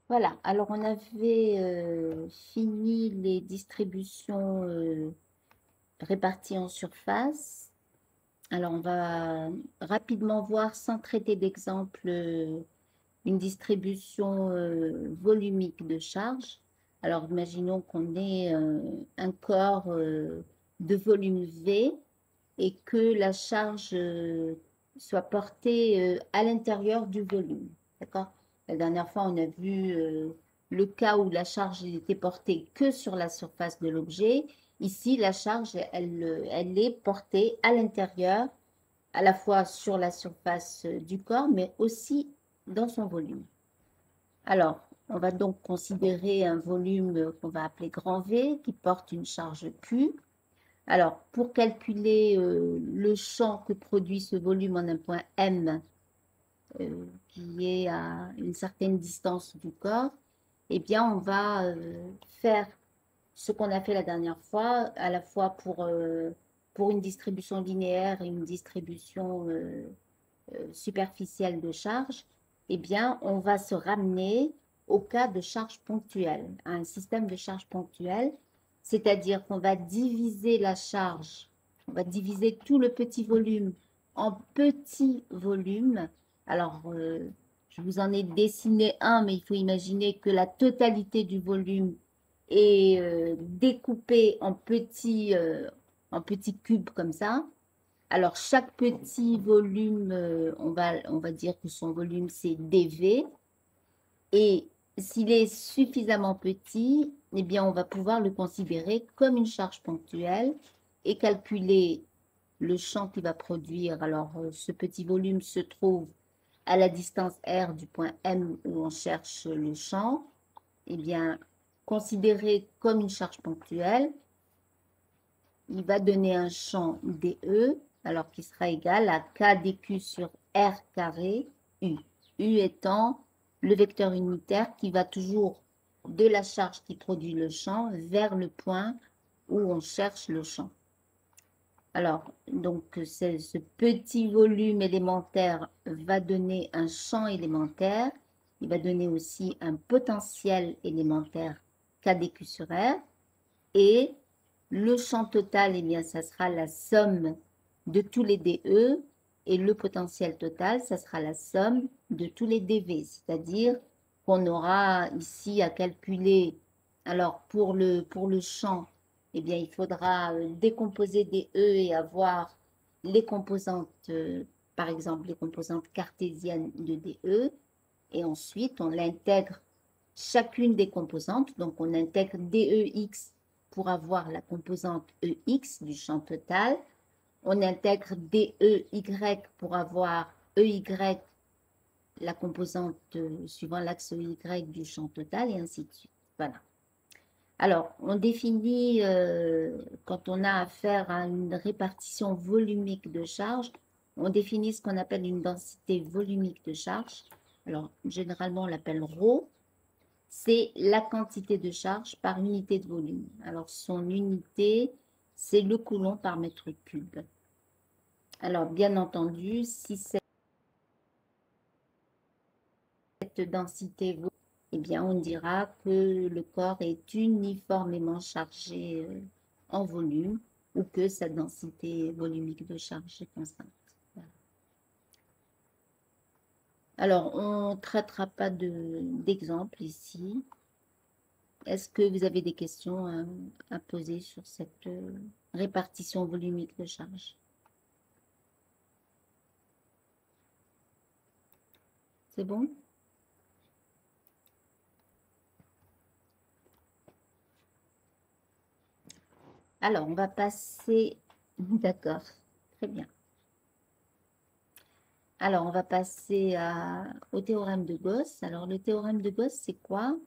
Voilà, alors on avait fini les distributions réparties en surface. Alors on va rapidement voir, sans traiter d'exemple, une distribution volumique de charge. Alors imaginons qu'on ait un corps de volume V et que la charge soit portée à l'intérieur du volume. D'accord? La dernière fois, on a vu le cas où la charge n'était portée que sur la surface de l'objet. Ici, la charge, elle est portée à l'intérieur, à la fois sur la surface du corps, mais aussi dans son volume. Alors, on va donc considérer un volume qu'on va appeler grand V qui porte une charge Q. Alors, pour calculer le champ que produit ce volume en un point M, qui est à une certaine distance du corps, eh bien, on va faire ce qu'on a fait la dernière fois, à la fois pour une distribution linéaire et une distribution superficielle de charge. Eh bien, on va se ramener au cas de charge ponctuelle, à un système de charge ponctuelle, c'est-à-dire qu'on va diviser la charge, on va diviser tout le petit volume en petits volumes. Alors, je vous en ai dessiné un, mais il faut imaginer que la totalité du volume est découpée en petits cubes comme ça. Alors, chaque petit volume, on va dire que son volume, c'est dV. Et s'il est suffisamment petit, eh bien, on va pouvoir le considérer comme une charge ponctuelle et calculer le champ qu'il va produire. Alors, ce petit volume se trouve à la distance R du point M où on cherche le champ. Eh bien, considéré comme une charge ponctuelle, il va donner un champ dE, alors qui sera égal à K dQ sur R carré U. U étant le vecteur unitaire qui va toujours de la charge qui produit le champ vers le point où on cherche le champ. Alors, donc, ce petit volume élémentaire va donner un champ élémentaire. Il va donner aussi un potentiel élémentaire K dQ sur R. Et le champ total, eh bien, ça sera la somme de tous les dE. Et le potentiel total, ça sera la somme de tous les dV. C'est-à-dire qu'on aura ici à calculer, alors pour le champ, eh bien, il faudra décomposer des E et avoir les composantes, par exemple, les composantes cartésiennes de dE. Et ensuite, on intègre chacune des composantes. Donc, on intègre DEX pour avoir la composante EX du champ total. On intègre DEY pour avoir EY, la composante suivant l'axe EY du champ total, et ainsi de suite. Voilà. Alors, on définit, quand on a affaire à une répartition volumique de charge, on définit ce qu'on appelle une densité volumique de charge. Alors, généralement, on l'appelle ρ. C'est la quantité de charge par unité de volume. Alors, son unité, c'est le coulomb par mètre cube. Alors, bien entendu, si cette densité vaut, eh bien, on dira que le corps est uniformément chargé en volume ou que sa densité volumique de charge est constante. Voilà. Alors, on ne traitera pas d'exemple ici. Est-ce que vous avez des questions à poser sur cette répartition volumique de charge? C'est bon? Alors, on va passer... D'accord, très bien. Alors, on va passer au théorème de Gauss. Alors, le théorème de Gauss, c'est quoi?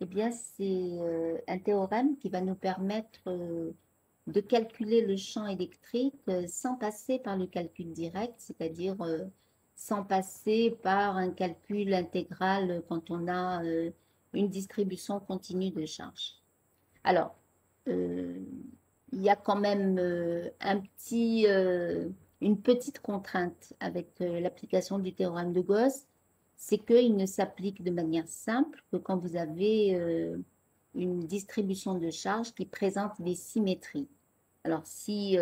Eh bien, c'est un théorème qui va nous permettre de calculer le champ électrique sans passer par le calcul direct, c'est-à-dire sans passer par un calcul intégral quand on a une distribution continue de charge. Alors, il y a quand même une petite contrainte avec l'application du théorème de Gauss, c'est qu'il ne s'applique de manière simple que quand vous avez une distribution de charge qui présente des symétries. Alors, si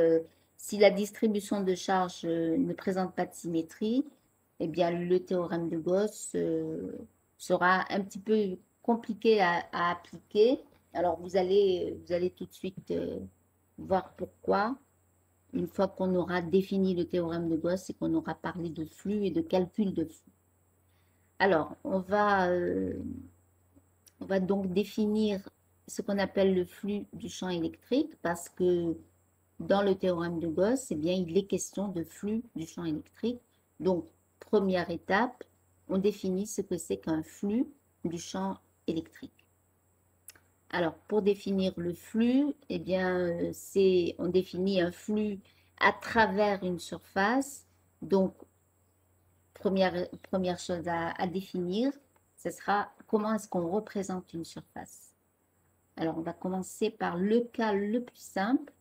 la distribution de charge ne présente pas de symétrie, eh bien, le théorème de Gauss sera un petit peu compliqué à appliquer. Alors, vous allez tout de suite voir pourquoi, une fois qu'on aura défini le théorème de Gauss et qu'on aura parlé de flux et de calcul de flux. Alors, on va donc définir ce qu'on appelle le flux du champ électrique parce que dans le théorème de Gauss, eh bien, il est question de flux du champ électrique. Donc, première étape, on définit ce que c'est qu'un flux du champ électrique. Alors, pour définir le flux, eh bien, on définit un flux à travers une surface. Donc, première chose à définir, ce sera comment est-ce qu'on représente une surface. Alors, on va commencer par le cas le plus simple.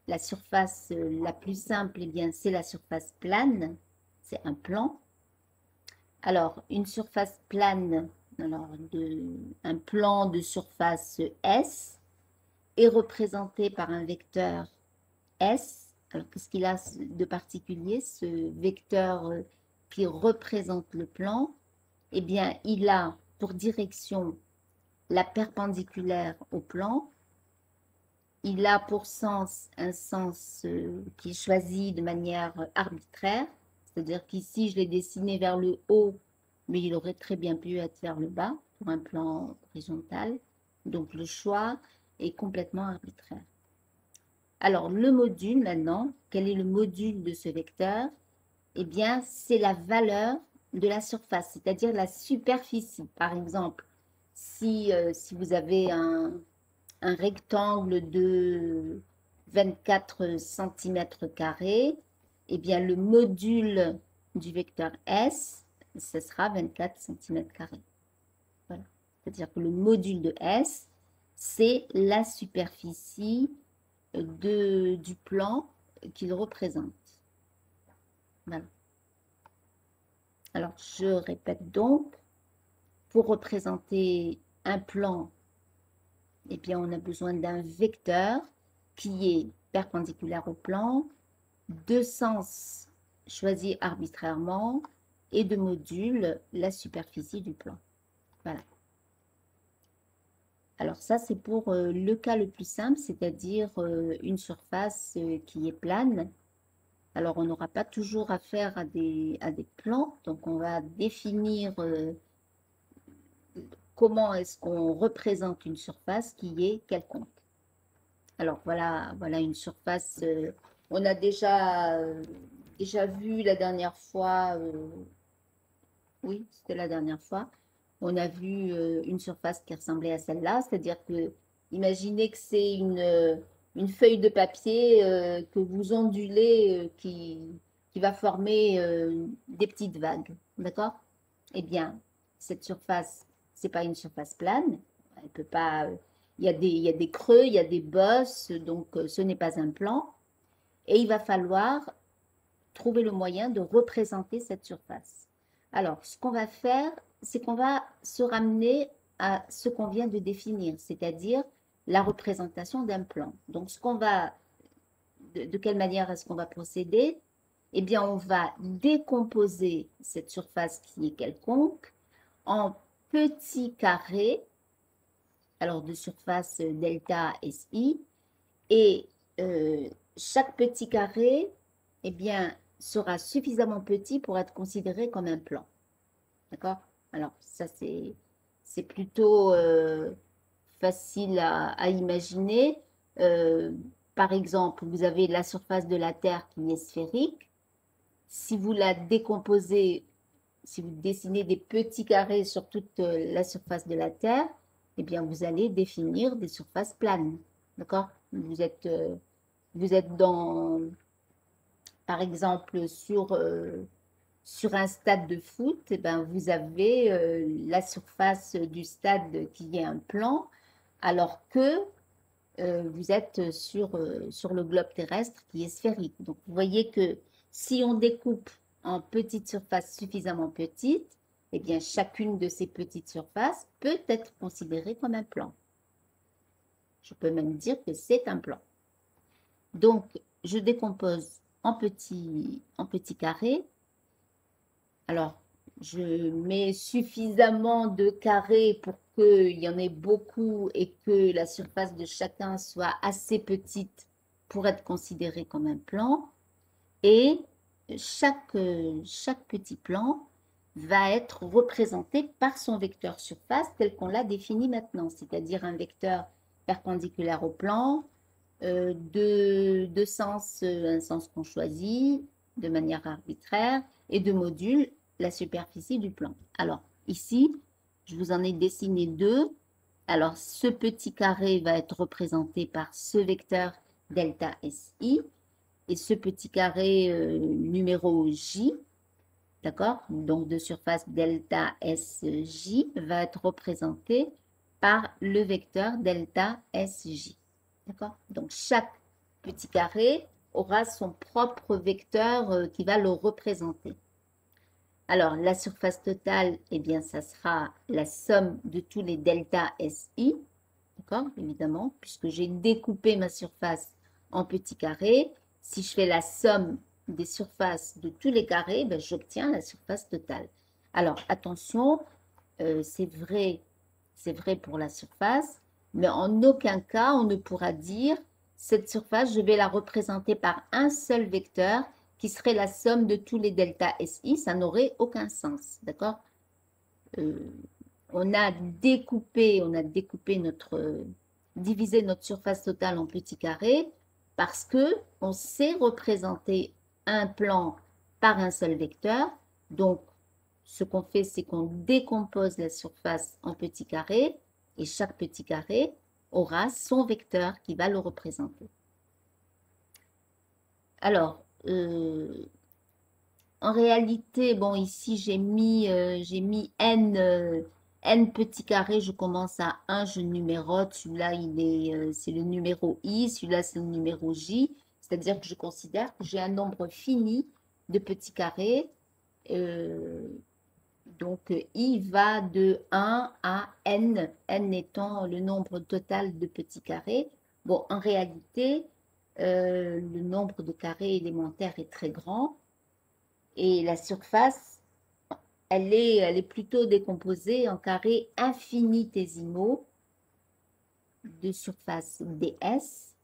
La surface la plus simple, eh bien, c'est la surface plane, c'est un plan. Alors, une surface plane, alors un plan de surface S est représenté par un vecteur S. Alors, qu'est-ce qu'il a de particulier, ce vecteur qui représente le plan? Eh bien, il a pour direction la perpendiculaire au plan. Il a pour sens un sens qui est choisi de manière arbitraire, c'est-à-dire qu'ici, je l'ai dessiné vers le haut, mais il aurait très bien pu être vers le bas pour un plan horizontal. Donc, le choix est complètement arbitraire. Alors, le module maintenant, quel est le module de ce vecteur? Eh bien, c'est la valeur de la surface, c'est-à-dire la superficie. Par exemple, si vous avez un rectangle de 24 cm², eh bien, le module du vecteur S, ce sera 24 cm². Voilà. C'est-à-dire que le module de S, c'est la superficie du plan qu'il représente. Voilà. Alors, je répète donc, pour représenter un plan, eh bien, on a besoin d'un vecteur qui est perpendiculaire au plan, de sens choisi arbitrairement et de module la superficie du plan. Voilà. Alors ça, c'est pour le cas le plus simple, c'est-à-dire une surface qui est plane. Alors, on n'aura pas toujours affaire à des plans, donc on va définir comment est-ce qu'on représente une surface qui est quelconque. Alors, voilà une surface, on a déjà vu la dernière fois, oui, c'était la dernière fois, on a vu une surface qui ressemblait à celle-là, c'est-à-dire que, imaginez que c'est une feuille de papier que vous ondulez, qui va former des petites vagues, d'accord? Eh bien, cette surface, c'est pas une surface plane, elle peut pas, il y a des creux, il y a des bosses, donc ce n'est pas un plan, et il va falloir trouver le moyen de représenter cette surface. Alors, ce qu'on va faire, c'est qu'on va se ramener à ce qu'on vient de définir, c'est-à-dire la représentation d'un plan. Donc, de quelle manière est-ce qu'on va procéder? Eh bien, on va décomposer cette surface qui est quelconque en petits carrés, alors de surface delta SI, et chaque petit carré, eh bien, sera suffisamment petit pour être considéré comme un plan. D'accord? Alors, ça, c'est plutôt facile à imaginer. Par exemple, vous avez la surface de la Terre qui est sphérique. Si vous la décomposez, si vous dessinez des petits carrés sur toute la surface de la Terre, eh bien, vous allez définir des surfaces planes. D'accord? Vous êtes par exemple, sur un stade de foot, eh ben, vous avez la surface du stade qui est un plan, alors que vous êtes sur le globe terrestre qui est sphérique. Donc, vous voyez que si on découpe en petites surfaces suffisamment petites, eh bien, chacune de ces petites surfaces peut être considérée comme un plan. Je peux même dire que c'est un plan. Donc, je décompose en petits carrés. Alors, je mets suffisamment de carrés pour qu'il y en ait beaucoup et que la surface de chacun soit assez petite pour être considérée comme un plan. Et chaque petit plan va être représenté par son vecteur surface tel qu'on l'a défini maintenant, c'est-à-dire un vecteur perpendiculaire au plan, de sens, un sens qu'on choisit de manière arbitraire, et de module la superficie du plan. Alors, ici, je vous en ai dessiné deux. Alors, ce petit carré va être représenté par ce vecteur delta SI, et ce petit carré numéro J, d'accord? Donc, de surface delta SJ va être représenté par le vecteur delta SJ. D'accord? Donc, chaque petit carré aura son propre vecteur qui va le représenter. Alors, la surface totale, eh bien, ça sera la somme de tous les delta SI, d'accord? Évidemment, puisque j'ai découpé ma surface en petits carrés. Si je fais la somme des surfaces de tous les carrés, ben, j'obtiens la surface totale. Alors, attention, c'est vrai pour la surface, mais en aucun cas, on ne pourra dire cette surface, je vais la représenter par un seul vecteur qui serait la somme de tous les delta SI. Ça n'aurait aucun sens, d'accord? On a découpé divisé notre surface totale en petits carrés parce que on sait représenter un plan par un seul vecteur. Donc, ce qu'on fait, c'est qu'on décompose la surface en petits carrés et chaque petit carré aura son vecteur qui va le représenter. Alors, en réalité, bon, ici, j'ai mis n petits carrés. Je commence à 1, je numérote. Celui-là, c'est le numéro i. Celui-là, c'est le numéro j. C'est-à-dire que je considère que j'ai un nombre fini de petits carrés. Donc, i va de 1 à n, n étant le nombre total de petits carrés. Bon, en réalité, le nombre de carrés élémentaires est très grand. Et la surface, elle est plutôt décomposée en carrés infinitésimaux de surface ds,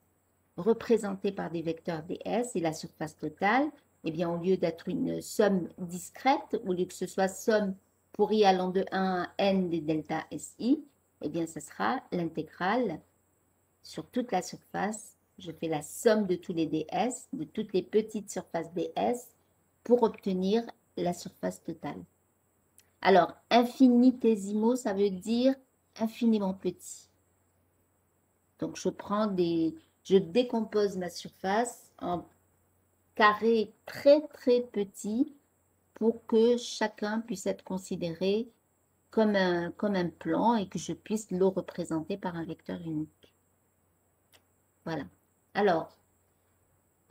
représentés par des vecteurs ds, et la surface totale, eh bien, au lieu d'être une somme discrète, au lieu que ce soit somme pour i allant de 1 à n des delta si, eh bien, ce sera l'intégrale sur toute la surface. Je fais la somme de tous les ds, de toutes les petites surfaces ds, pour obtenir la surface totale. Alors, infinitésimaux, ça veut dire infiniment petit. Donc, je décompose ma surface en carrés très, très petits pour que chacun puisse être considéré comme un plan et que je puisse le représenter par un vecteur unique. Voilà. Alors,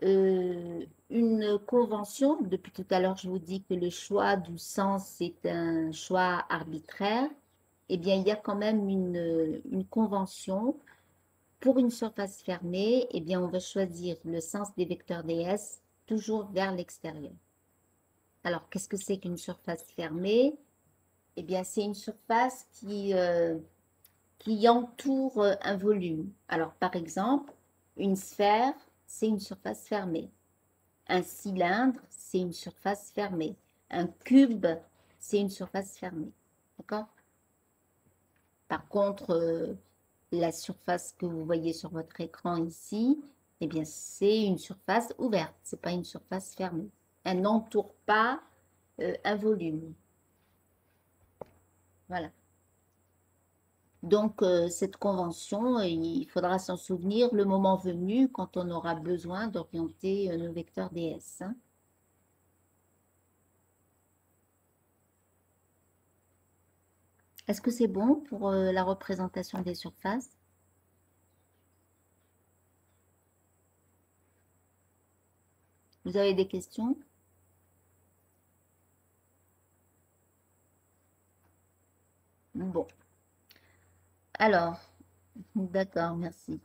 une convention, depuis tout à l'heure, je vous dis que le choix du sens est un choix arbitraire. Eh bien, il y a quand même une convention. Pour une surface fermée, eh bien, on va choisir le sens des vecteurs ds toujours vers l'extérieur. Alors, qu'est-ce que c'est qu'une surface fermée? Eh bien, c'est une surface qui entoure un volume. Alors, par exemple, une sphère, c'est une surface fermée. Un cylindre, c'est une surface fermée. Un cube, c'est une surface fermée. D'accord? Par contre, la surface que vous voyez sur votre écran ici, eh bien, c'est une surface ouverte. Ce n'est pas une surface fermée. Elle n'entoure pas un volume. Voilà. Donc, cette convention, il faudra s'en souvenir le moment venu quand on aura besoin d'orienter nos vecteurs ds. Hein. Est-ce que c'est bon pour la représentation des surfaces? Vous avez des questions? Bon, alors, d'accord, merci.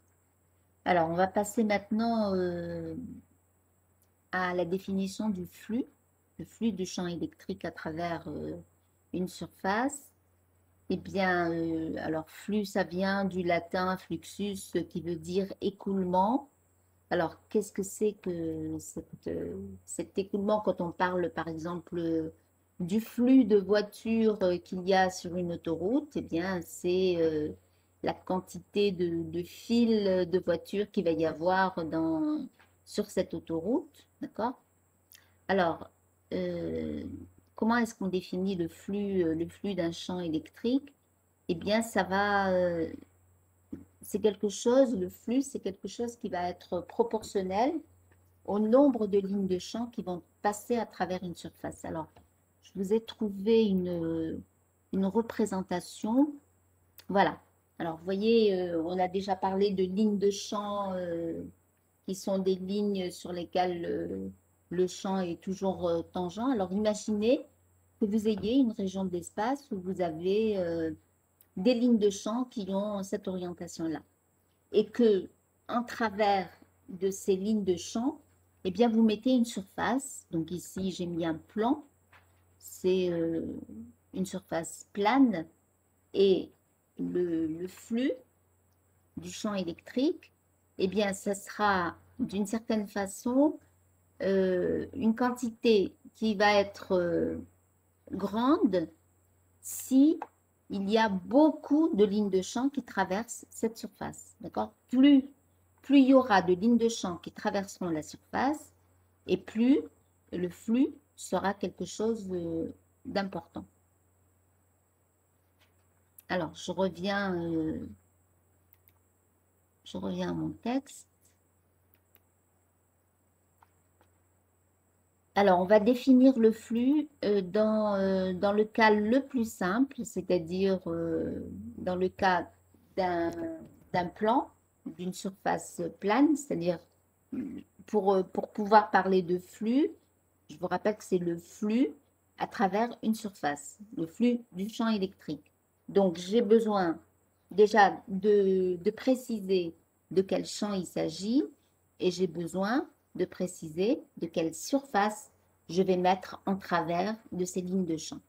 Alors, on va passer maintenant à la définition du flux, le flux du champ électrique à travers une surface. Eh bien, alors flux, ça vient du latin fluxus, qui veut dire écoulement. Alors, qu'est-ce que c'est que cet écoulement quand on parle, par exemple, du flux de voitures qu'il y a sur une autoroute? Eh bien, c'est la quantité de fils de voitures qu'il va y avoir sur cette autoroute, d'accord? Alors, euh, comment est-ce qu'on définit le flux d'un champ électrique? Eh bien, c'est quelque chose, le flux, c'est quelque chose qui va être proportionnel au nombre de lignes de champ qui vont passer à travers une surface. Alors, je vous ai trouvé une représentation. Voilà. Alors, vous voyez, on a déjà parlé de lignes de champ qui sont des lignes sur lesquelles le champ est toujours tangent. Alors, imaginez que vous ayez une région de l'espace où vous avez des lignes de champ qui ont cette orientation-là. Et que, en travers de ces lignes de champ, eh bien, vous mettez une surface. Donc ici, j'ai mis un plan. C'est une surface plane. Et le flux du champ électrique, eh bien, ça sera d'une certaine façon une quantité qui va être grande si il y a beaucoup de lignes de champ qui traversent cette surface. D'accord? Plus il y aura de lignes de champ qui traverseront la surface, et plus le flux sera quelque chose d'important. Alors, je reviens à mon texte. Alors, on va définir le flux dans le cas le plus simple, c'est-à-dire dans le cas d'un plan, d'une surface plane, c'est-à-dire pour pouvoir parler de flux, je vous rappelle que c'est le flux à travers une surface, le flux du champ électrique. Donc, j'ai besoin déjà de préciser de quel champ il s'agit et j'ai besoin de préciser de quelle surface je vais mettre en travers de ces lignes de champ.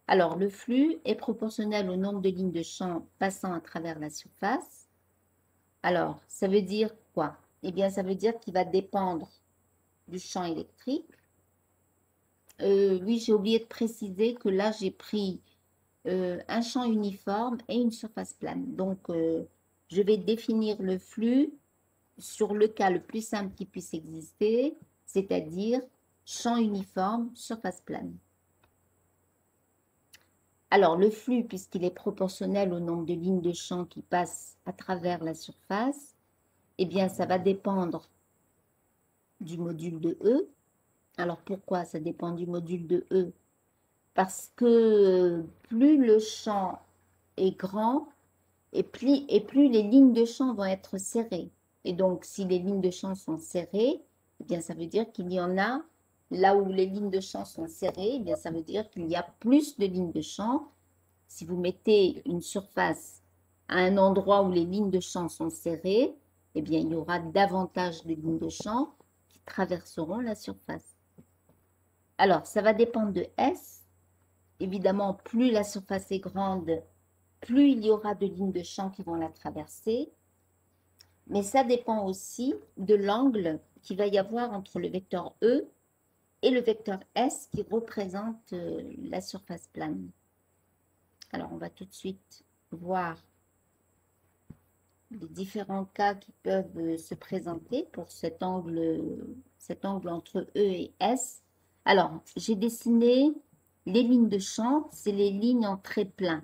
Alors, le flux est proportionnel au nombre de lignes de champ passant à travers la surface. Alors, ça veut dire quoi? Eh bien, ça veut dire qu'il va dépendre du champ électrique. Oui, j'ai oublié de préciser que là, j'ai pris un champ uniforme et une surface plane. Donc, je vais définir le flux sur le cas le plus simple qui puisse exister, c'est-à-dire champ uniforme, surface plane. Alors, le flux, puisqu'il est proportionnel au nombre de lignes de champ qui passent à travers la surface, eh bien, ça va dépendre du module de E. Alors, pourquoi ça dépend du module de E? Parce que plus le champ est grand, et plus les lignes de champ vont être serrées. Et donc, si les lignes de champ sont serrées, eh bien, ça veut dire qu'il y en a, là où les lignes de champ sont serrées, eh bien, ça veut dire qu'il y a plus de lignes de champ. Si vous mettez une surface à un endroit où les lignes de champ sont serrées, eh bien, il y aura davantage de lignes de champ qui traverseront la surface. Alors, ça va dépendre de S. Évidemment, plus la surface est grande, plus il y aura de lignes de champ qui vont la traverser. Mais ça dépend aussi de l'angle qu'il va y avoir entre le vecteur E et le vecteur S qui représente la surface plane. Alors, on va tout de suite voir les différents cas qui peuvent se présenter pour cet angle entre E et S. Alors, j'ai dessiné les lignes de champ, c'est les lignes en trait plein,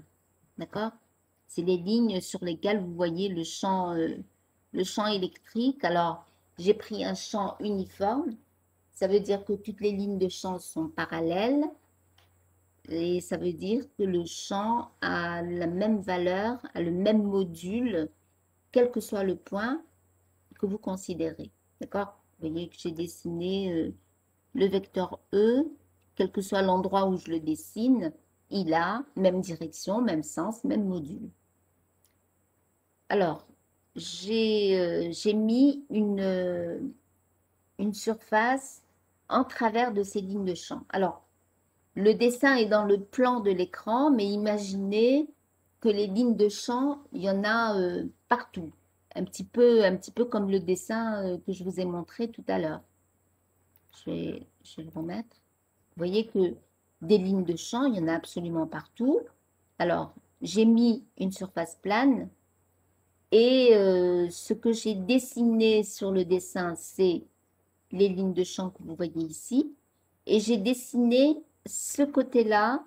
d'accord? C'est les lignes sur lesquelles vous voyez le champ électrique. Alors, j'ai pris un champ uniforme. Ça veut dire que toutes les lignes de champ sont parallèles. Et ça veut dire que le champ a la même valeur, a le même module, quel que soit le point que vous considérez. D'accord? Vous voyez que j'ai dessiné le vecteur E, quel que soit l'endroit où je le dessine, il a même direction, même sens, même module. Alors, j'ai mis une surface en travers de ces lignes de champ. Alors, le dessin est dans le plan de l'écran, mais imaginez que les lignes de champ, il y en a partout. Un petit peu comme le dessin que je vous ai montré tout à l'heure. Je vais le remettre. Vous voyez que des lignes de champ, il y en a absolument partout. Alors, j'ai mis une surface plane et ce que j'ai dessiné sur le dessin, c'est les lignes de champ que vous voyez ici. Et j'ai dessiné ce côté-là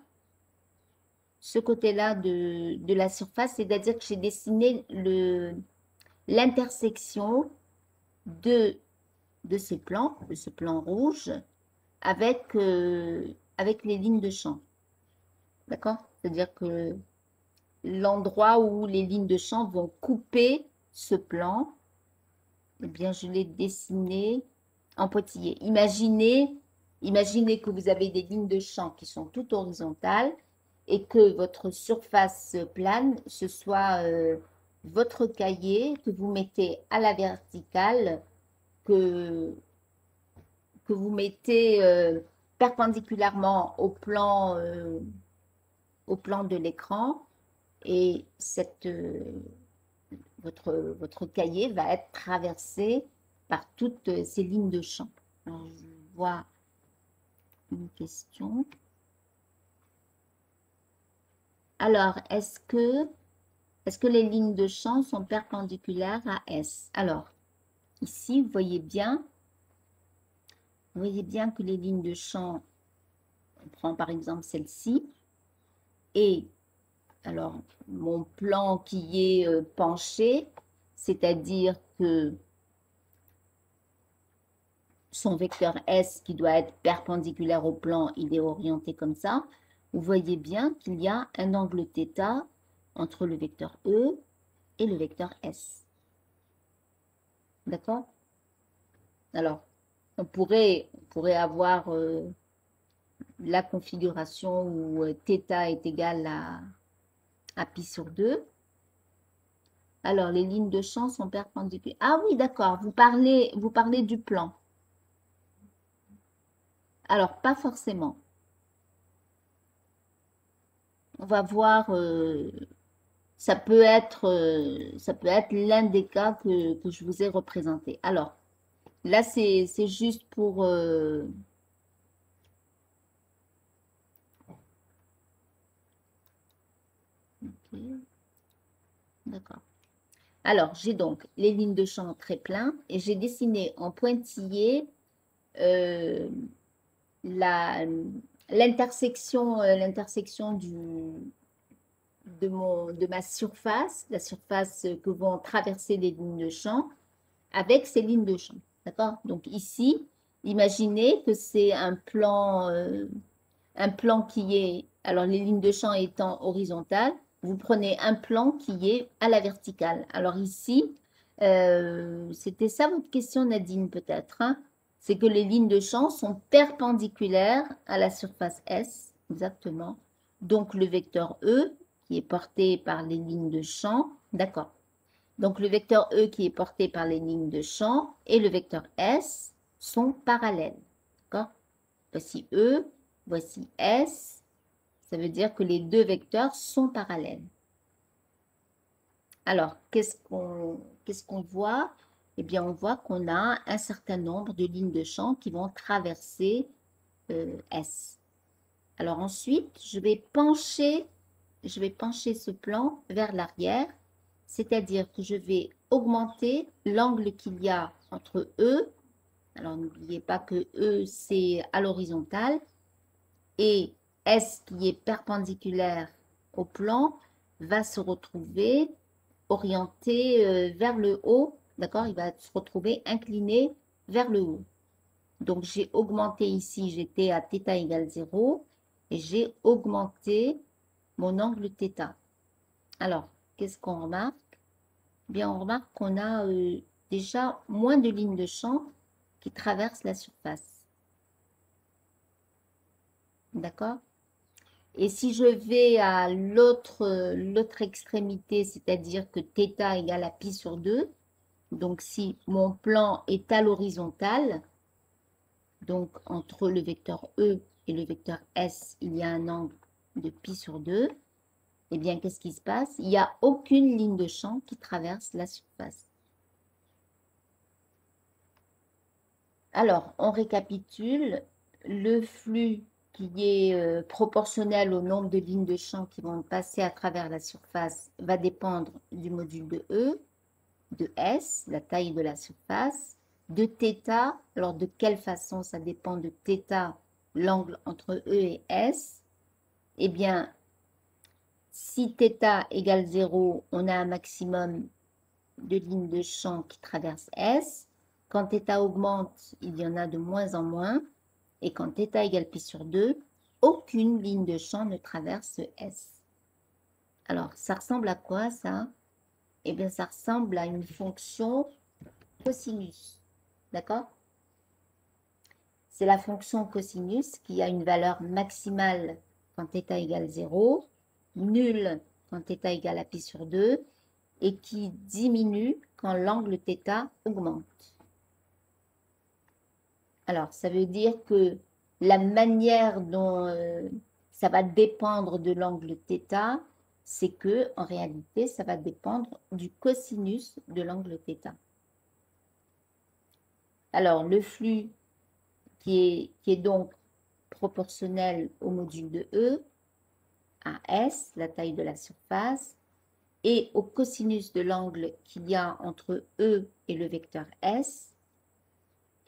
de la surface, c'est-à-dire que j'ai dessiné l'intersection de ce plan rouge, avec les lignes de champ. D'accord? C'est-à-dire que l'endroit où les lignes de champ vont couper ce plan, eh bien, je l'ai dessiné en pointillé. Imaginez que vous avez des lignes de champ qui sont toutes horizontales et que votre surface plane, ce soit votre cahier que vous mettez à la verticale, que vous mettez perpendiculairement au plan de l'écran, et votre cahier va être traversé par toutes ces lignes de champ. Alors, je vois une question. Alors, est-ce que les lignes de champ sont perpendiculaires à S? Alors, ici, vous voyez bien que les lignes de champ, on prend par exemple celle-ci, et alors, mon plan qui est penché, c'est-à-dire que son vecteur S qui doit être perpendiculaire au plan, il est orienté comme ça. Vous voyez bien qu'il y a un angle θ entre le vecteur E et le vecteur S. D'accord? Alors, on pourrait avoir la configuration où θ est égal à pi sur 2. Alors, les lignes de champ sont perpendiculaires. Ah oui, d'accord, vous parlez du plan. Alors, pas forcément. On va voir, ça peut être l'un des cas que je vous ai représenté. Alors, là, c'est juste pour... ok, d'accord. Alors, j'ai donc les lignes de champ très plein et j'ai dessiné en pointillé l'intersection de ma surface, la surface que vont traverser les lignes de champ, avec ces lignes de champ. D'accord? Donc ici, imaginez que c'est un plan qui est, alors les lignes de champ étant horizontales, vous prenez un plan qui est à la verticale. Alors ici, c'était ça votre question, Nadine, peut-être, hein? C'est que les lignes de champ sont perpendiculaires à la surface S, exactement. Donc le vecteur E, qui est porté par les lignes de champ, d'accord. Donc le vecteur E qui est porté par les lignes de champ et le vecteur S sont parallèles, d'accord. Voici E, voici S. Ça veut dire que les deux vecteurs sont parallèles. Alors, qu'est-ce qu'on voit? Eh bien, on voit qu'on a un certain nombre de lignes de champ qui vont traverser S. Alors ensuite, je vais pencher ce plan vers l'arrière, c'est-à-dire que je vais augmenter l'angle qu'il y a entre E. Alors, n'oubliez pas que E, c'est à l'horizontale, et S qui est perpendiculaire au plan va se retrouver orienté vers le haut, d'accord? Il va se retrouver incliné vers le haut. Donc, j'ai augmenté ici, j'étais à θ égale 0, et j'ai augmenté mon angle θ. Alors, qu'est-ce qu'on remarque? Bien, on remarque qu'on a déjà moins de lignes de champ qui traversent la surface. D'accord? Et si je vais à l'autre extrémité, c'est-à-dire que θ égale à pi sur 2, donc si mon plan est à l'horizontale, donc entre le vecteur E et le vecteur S, il y a un angle de pi sur 2, eh bien, qu'est-ce qui se passe? Il n'y a aucune ligne de champ qui traverse la surface. Alors, on récapitule. Le flux qui est proportionnel au nombre de lignes de champ qui vont passer à travers la surface va dépendre du module de E, de S, la taille de la surface, de θ. Alors, de quelle façon ça dépend de θ, l'angle entre E et S? Eh bien, si θ égale 0, on a un maximum de lignes de champ qui traversent S. Quand θ augmente, il y en a de moins en moins. Et quand θ égale pi sur 2, aucune ligne de champ ne traverse S. Alors, ça ressemble à quoi ça? Eh bien, ça ressemble à une fonction cosinus. D'accord? C'est la fonction cosinus qui a une valeur maximale quand θ égale 0, nulle quand θ égale à pi sur 2, et qui diminue quand l'angle θ augmente. Alors, ça veut dire que la manière dont ça va dépendre de l'angle θ, c'est que en réalité, ça va dépendre du cosinus de l'angle θ. Alors, le flux qui est donc proportionnel au module de E, à S, la taille de la surface, et au cosinus de l'angle qu'il y a entre E et le vecteur S,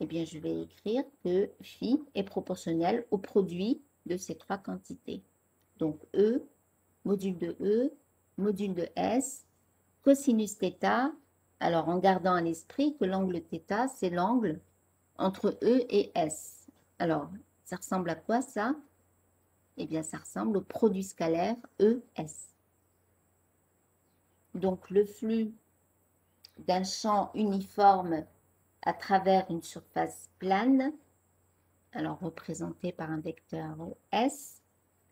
eh bien, je vais écrire que phi est proportionnel au produit de ces trois quantités. Donc, E, module de S, cosinus θ. Alors, en gardant à l'esprit que l'angle θ, c'est l'angle entre E et S. Alors, ça ressemble à quoi ça? Eh bien, ça ressemble au produit scalaire ES. Donc, le flux d'un champ uniforme à travers une surface plane, alors représenté par un vecteur S,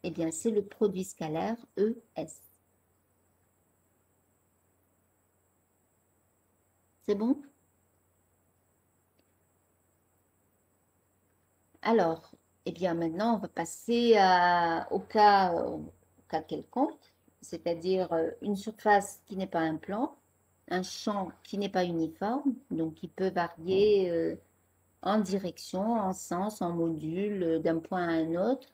eh bien, c'est le produit scalaire ES. C'est bon? Alors, eh bien, maintenant, on va passer au cas quelconque, c'est-à-dire une surface qui n'est pas un plan, un champ qui n'est pas uniforme, donc qui peut varier en direction, en sens, en module, d'un point à un autre,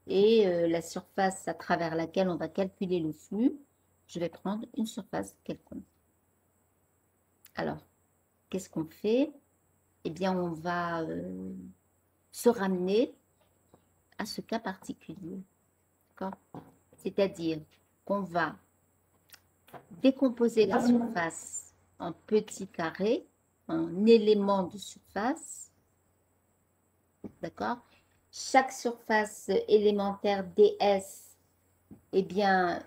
et la surface à travers laquelle on va calculer le flux, je vais prendre une surface quelconque. Alors, qu'est-ce qu'on fait? Eh bien, on va se ramener à ce cas particulier. C'est-à-dire qu'on va décomposer la surface en petits carrés, en éléments de surface. D'accord? Chaque surface élémentaire DS, eh bien,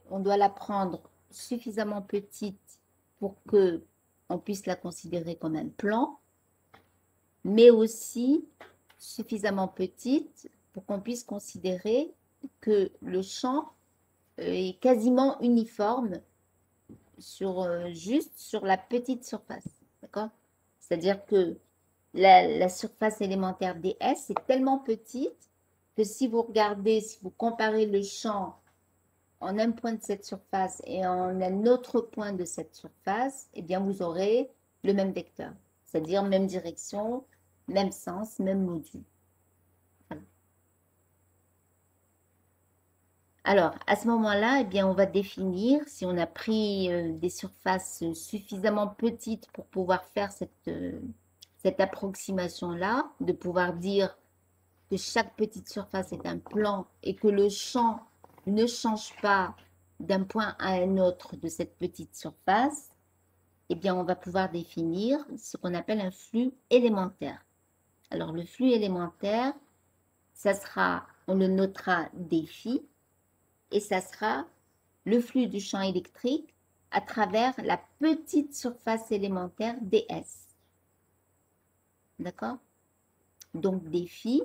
on doit la prendre suffisamment petite pour que on puisse la considérer comme un plan, mais aussi suffisamment petite pour qu'on puisse considérer que le champ est quasiment uniforme juste sur la petite surface. D'accord? C'est-à-dire que la surface élémentaire DS est tellement petite que si vous regardez, si vous comparez le champ en un point de cette surface et en un autre point de cette surface, eh bien vous aurez le même vecteur, c'est-à-dire même direction, même sens, même module. Voilà. Alors, à ce moment-là, eh bien, on va définir, si on a pris des surfaces suffisamment petites pour pouvoir faire cette approximation-là, de pouvoir dire que chaque petite surface est un plan et que le champ ne change pas d'un point à un autre de cette petite surface, eh bien, on va pouvoir définir ce qu'on appelle un flux élémentaire. Alors, le flux élémentaire, ça sera, on le notera dφ, et ça sera le flux du champ électrique à travers la petite surface élémentaire ds. D'accord? Donc, dφ,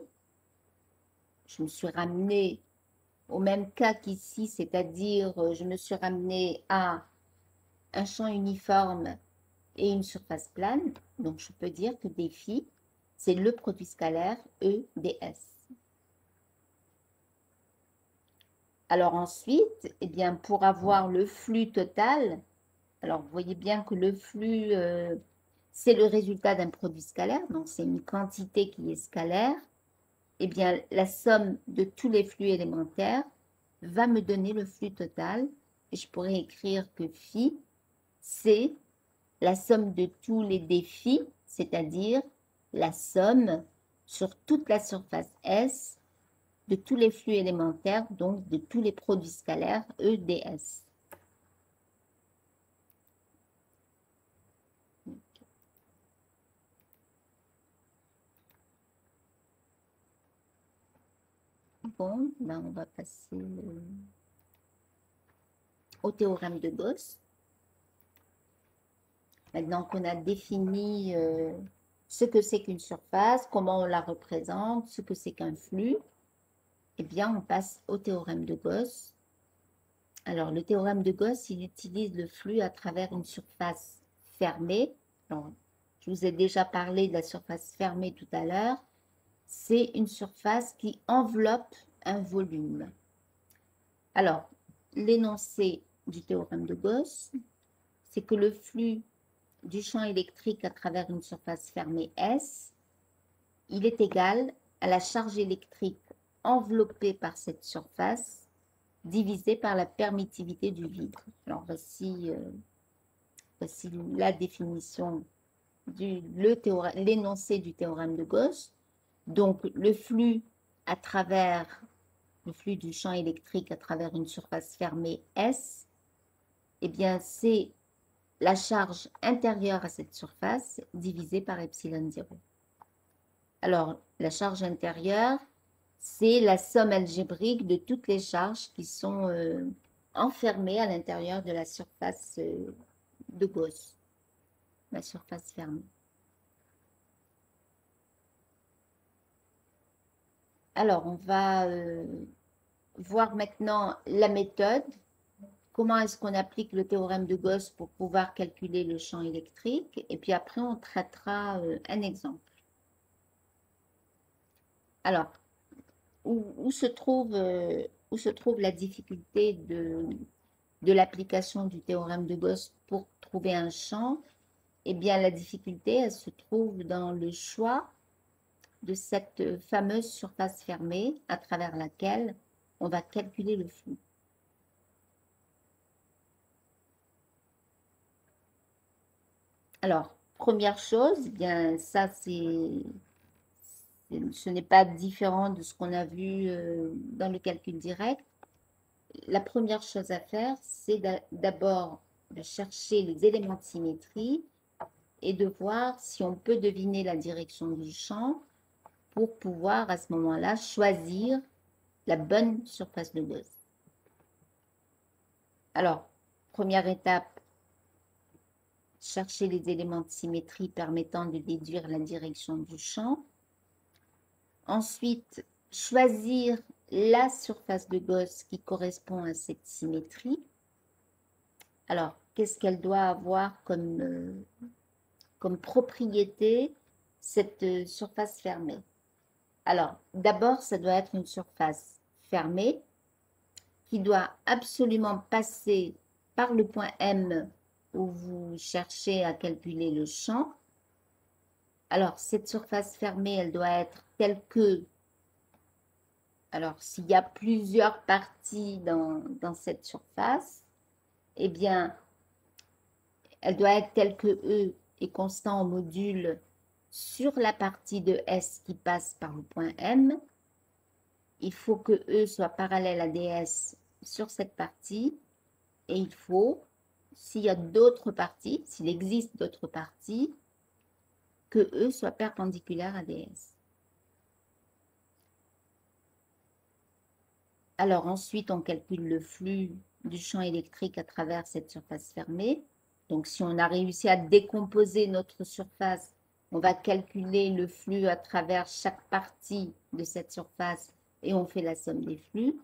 je me suis ramenée au même cas qu'ici, c'est-à-dire je me suis ramenée à un champ uniforme et une surface plane, donc je peux dire que dφ, c'est le produit scalaire E ds. Alors ensuite, eh bien, pour avoir le flux total, alors vous voyez bien que le flux, c'est le résultat d'un produit scalaire, donc c'est une quantité qui est scalaire. Eh bien, la somme de tous les flux élémentaires va me donner le flux total. Et je pourrais écrire que phi, c'est la somme de tous les dφ, c'est-à-dire la somme sur toute la surface S de tous les flux élémentaires, donc de tous les produits scalaires E ds. Bon, ben on va passer au théorème de Gauss. Maintenant qu'on a défini ce que c'est qu'une surface, comment on la représente, ce que c'est qu'un flux, eh bien, on passe au théorème de Gauss. Alors, le théorème de Gauss, il utilise le flux à travers une surface fermée. Alors, je vous ai déjà parlé de la surface fermée tout à l'heure. C'est une surface qui enveloppe un volume. Alors, l'énoncé du théorème de Gauss, c'est que le flux du champ électrique à travers une surface fermée S, il est égal à la charge électrique enveloppée par cette surface divisée par la permittivité du vide. Alors voici la définition l'énoncé du théorème de Gauss. Donc le flux du champ électrique à travers une surface fermée S, eh bien c'est la charge intérieure à cette surface divisée par epsilon 0. Alors, la charge intérieure, c'est la somme algébrique de toutes les charges qui sont enfermées à l'intérieur de la surface de Gauss, la surface fermée. Alors, on va voir maintenant la méthode. Comment est-ce qu'on applique le théorème de Gauss pour pouvoir calculer le champ électrique? Et puis après, on traitera un exemple. Alors, où se trouve la difficulté de l'application du théorème de Gauss pour trouver un champ? Eh bien, la difficulté, elle se trouve dans le choix de cette fameuse surface fermée à travers laquelle on va calculer le flux. Alors, première chose, eh bien, ça, ce n'est pas différent de ce qu'on a vu dans le calcul direct. La première chose à faire, c'est d'abord de chercher les éléments de symétrie et de voir si on peut deviner la direction du champ pour pouvoir à ce moment-là choisir la bonne surface de Gauss. Alors, première étape, chercher les éléments de symétrie permettant de déduire la direction du champ. Ensuite, choisir la surface de Gauss qui correspond à cette symétrie. Alors, qu'est-ce qu'elle doit avoir comme propriété cette surface fermée? Alors, d'abord, ça doit être une surface fermée qui doit absolument passer par le point M où vous cherchez à calculer le champ. Alors, cette surface fermée, elle doit être telle que... Alors, s'il y a plusieurs parties dans cette surface, eh bien, elle doit être telle que E est constant en module sur la partie de S qui passe par le point M. Il faut que E soit parallèle à ds sur cette partie. Et il faut, s'il y a d'autres parties, s'il existe d'autres parties, que E soit perpendiculaire à ds. Alors ensuite, on calcule le flux du champ électrique à travers cette surface fermée. Donc si on a réussi à décomposer notre surface, on va calculer le flux à travers chaque partie de cette surface et on fait la somme des flux.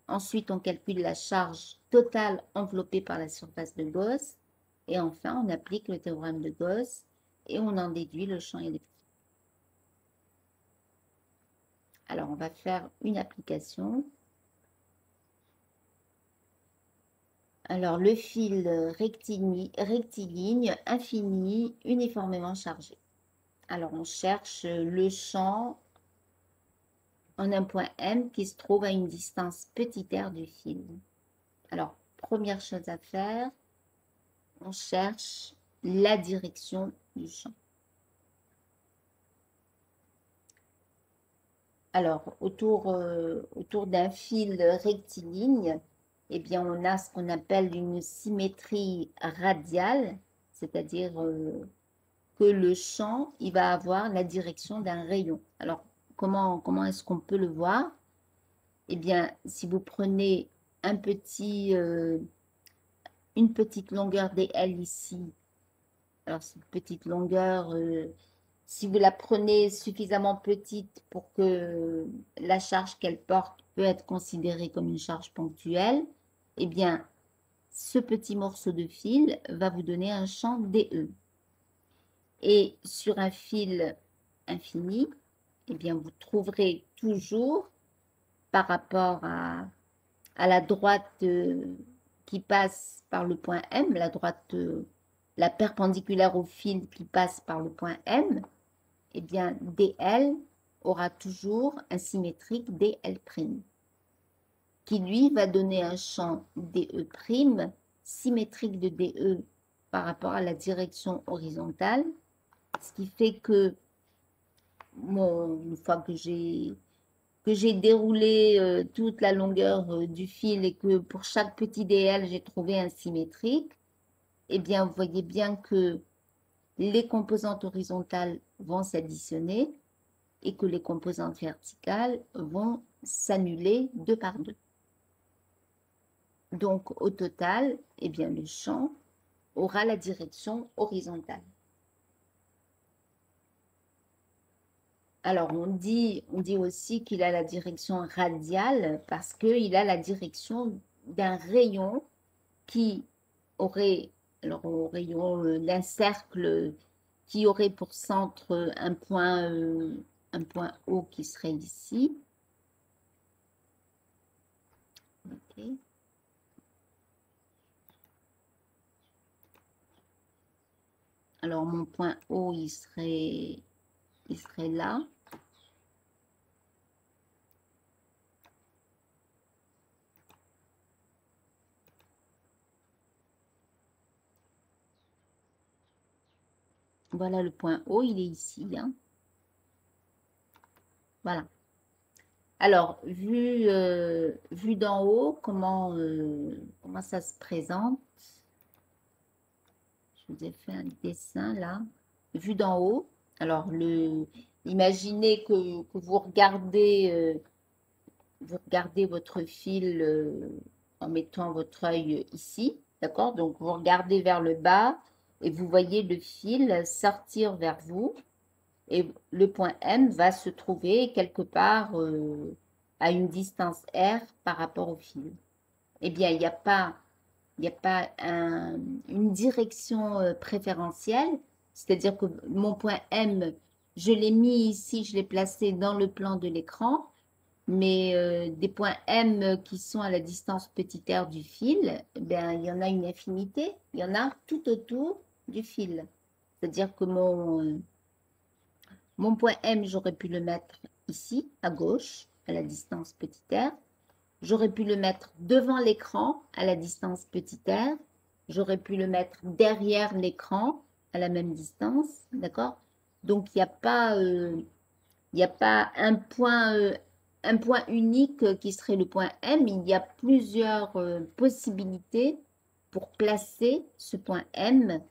Ensuite, on calcule la charge totale enveloppée par la surface de Gauss. Et enfin, on applique le théorème de Gauss et on en déduit le champ électrique. Alors, on va faire une application. Alors, le fil rectiligne, infini, uniformément chargé. Alors, on cherche le champ en un point M qui se trouve à une distance petit r du fil. Alors, première chose à faire, on cherche la direction du champ. Alors, autour d'un fil rectiligne, eh bien, on a ce qu'on appelle une symétrie radiale, c'est-à-dire que le champ, il va avoir la direction d'un rayon. Alors, comment est-ce qu'on peut le voir? Eh bien, si vous prenez une petite longueur dl ici, alors cette petite longueur, si vous la prenez suffisamment petite pour que la charge qu'elle porte peut être considérée comme une charge ponctuelle, eh bien, ce petit morceau de fil va vous donner un champ DE. Et sur un fil infini, eh bien, vous trouverez toujours, par rapport à la droite qui passe par le point M, la droite, la perpendiculaire au fil qui passe par le point M, eh bien, DL aura toujours un symétrique DL', qui lui va donner un champ DE', symétrique de DE par rapport à la direction horizontale, ce qui fait que, une fois que j'ai déroulé toute la longueur du fil et que pour chaque petit DL, j'ai trouvé un symétrique, eh bien, vous voyez bien que les composantes horizontales vont s'additionner et que les composantes verticales vont s'annuler deux par deux. Donc, au total, eh bien, le champ aura la direction horizontale. Alors, on dit aussi qu'il a la direction radiale parce qu'il a la direction d'un rayon qui aurait, alors au rayon d'un cercle qui aurait pour centre un point O qui serait ici. Okay. Alors, mon point O, il serait là. Voilà le point O, il est ici. Hein. Voilà. Alors, vu d'en haut, comment ça se présente? Je vous ai fait un dessin là. Vu d'en haut, alors imaginez que vous regardez votre fil en mettant votre œil ici, d'accord? Donc, vous regardez vers le bas et vous voyez le fil sortir vers vous. Et le point M va se trouver quelque part à une distance R par rapport au fil. Eh bien, il n'y a pas une direction préférentielle, c'est-à-dire que mon point M, je l'ai mis ici, je l'ai placé dans le plan de l'écran, mais des points M qui sont à la distance petit r du fil, eh bien, il y en a une infinité, il y en a tout autour du fil. C'est-à-dire que mon point M, j'aurais pu le mettre ici, à gauche, à la distance petit r. J'aurais pu le mettre devant l'écran, à la distance petit r. J'aurais pu le mettre derrière l'écran, à la même distance, d'accord? Donc, il n'y a pas un point unique qui serait le point M. Il y a plusieurs possibilités pour placer ce point M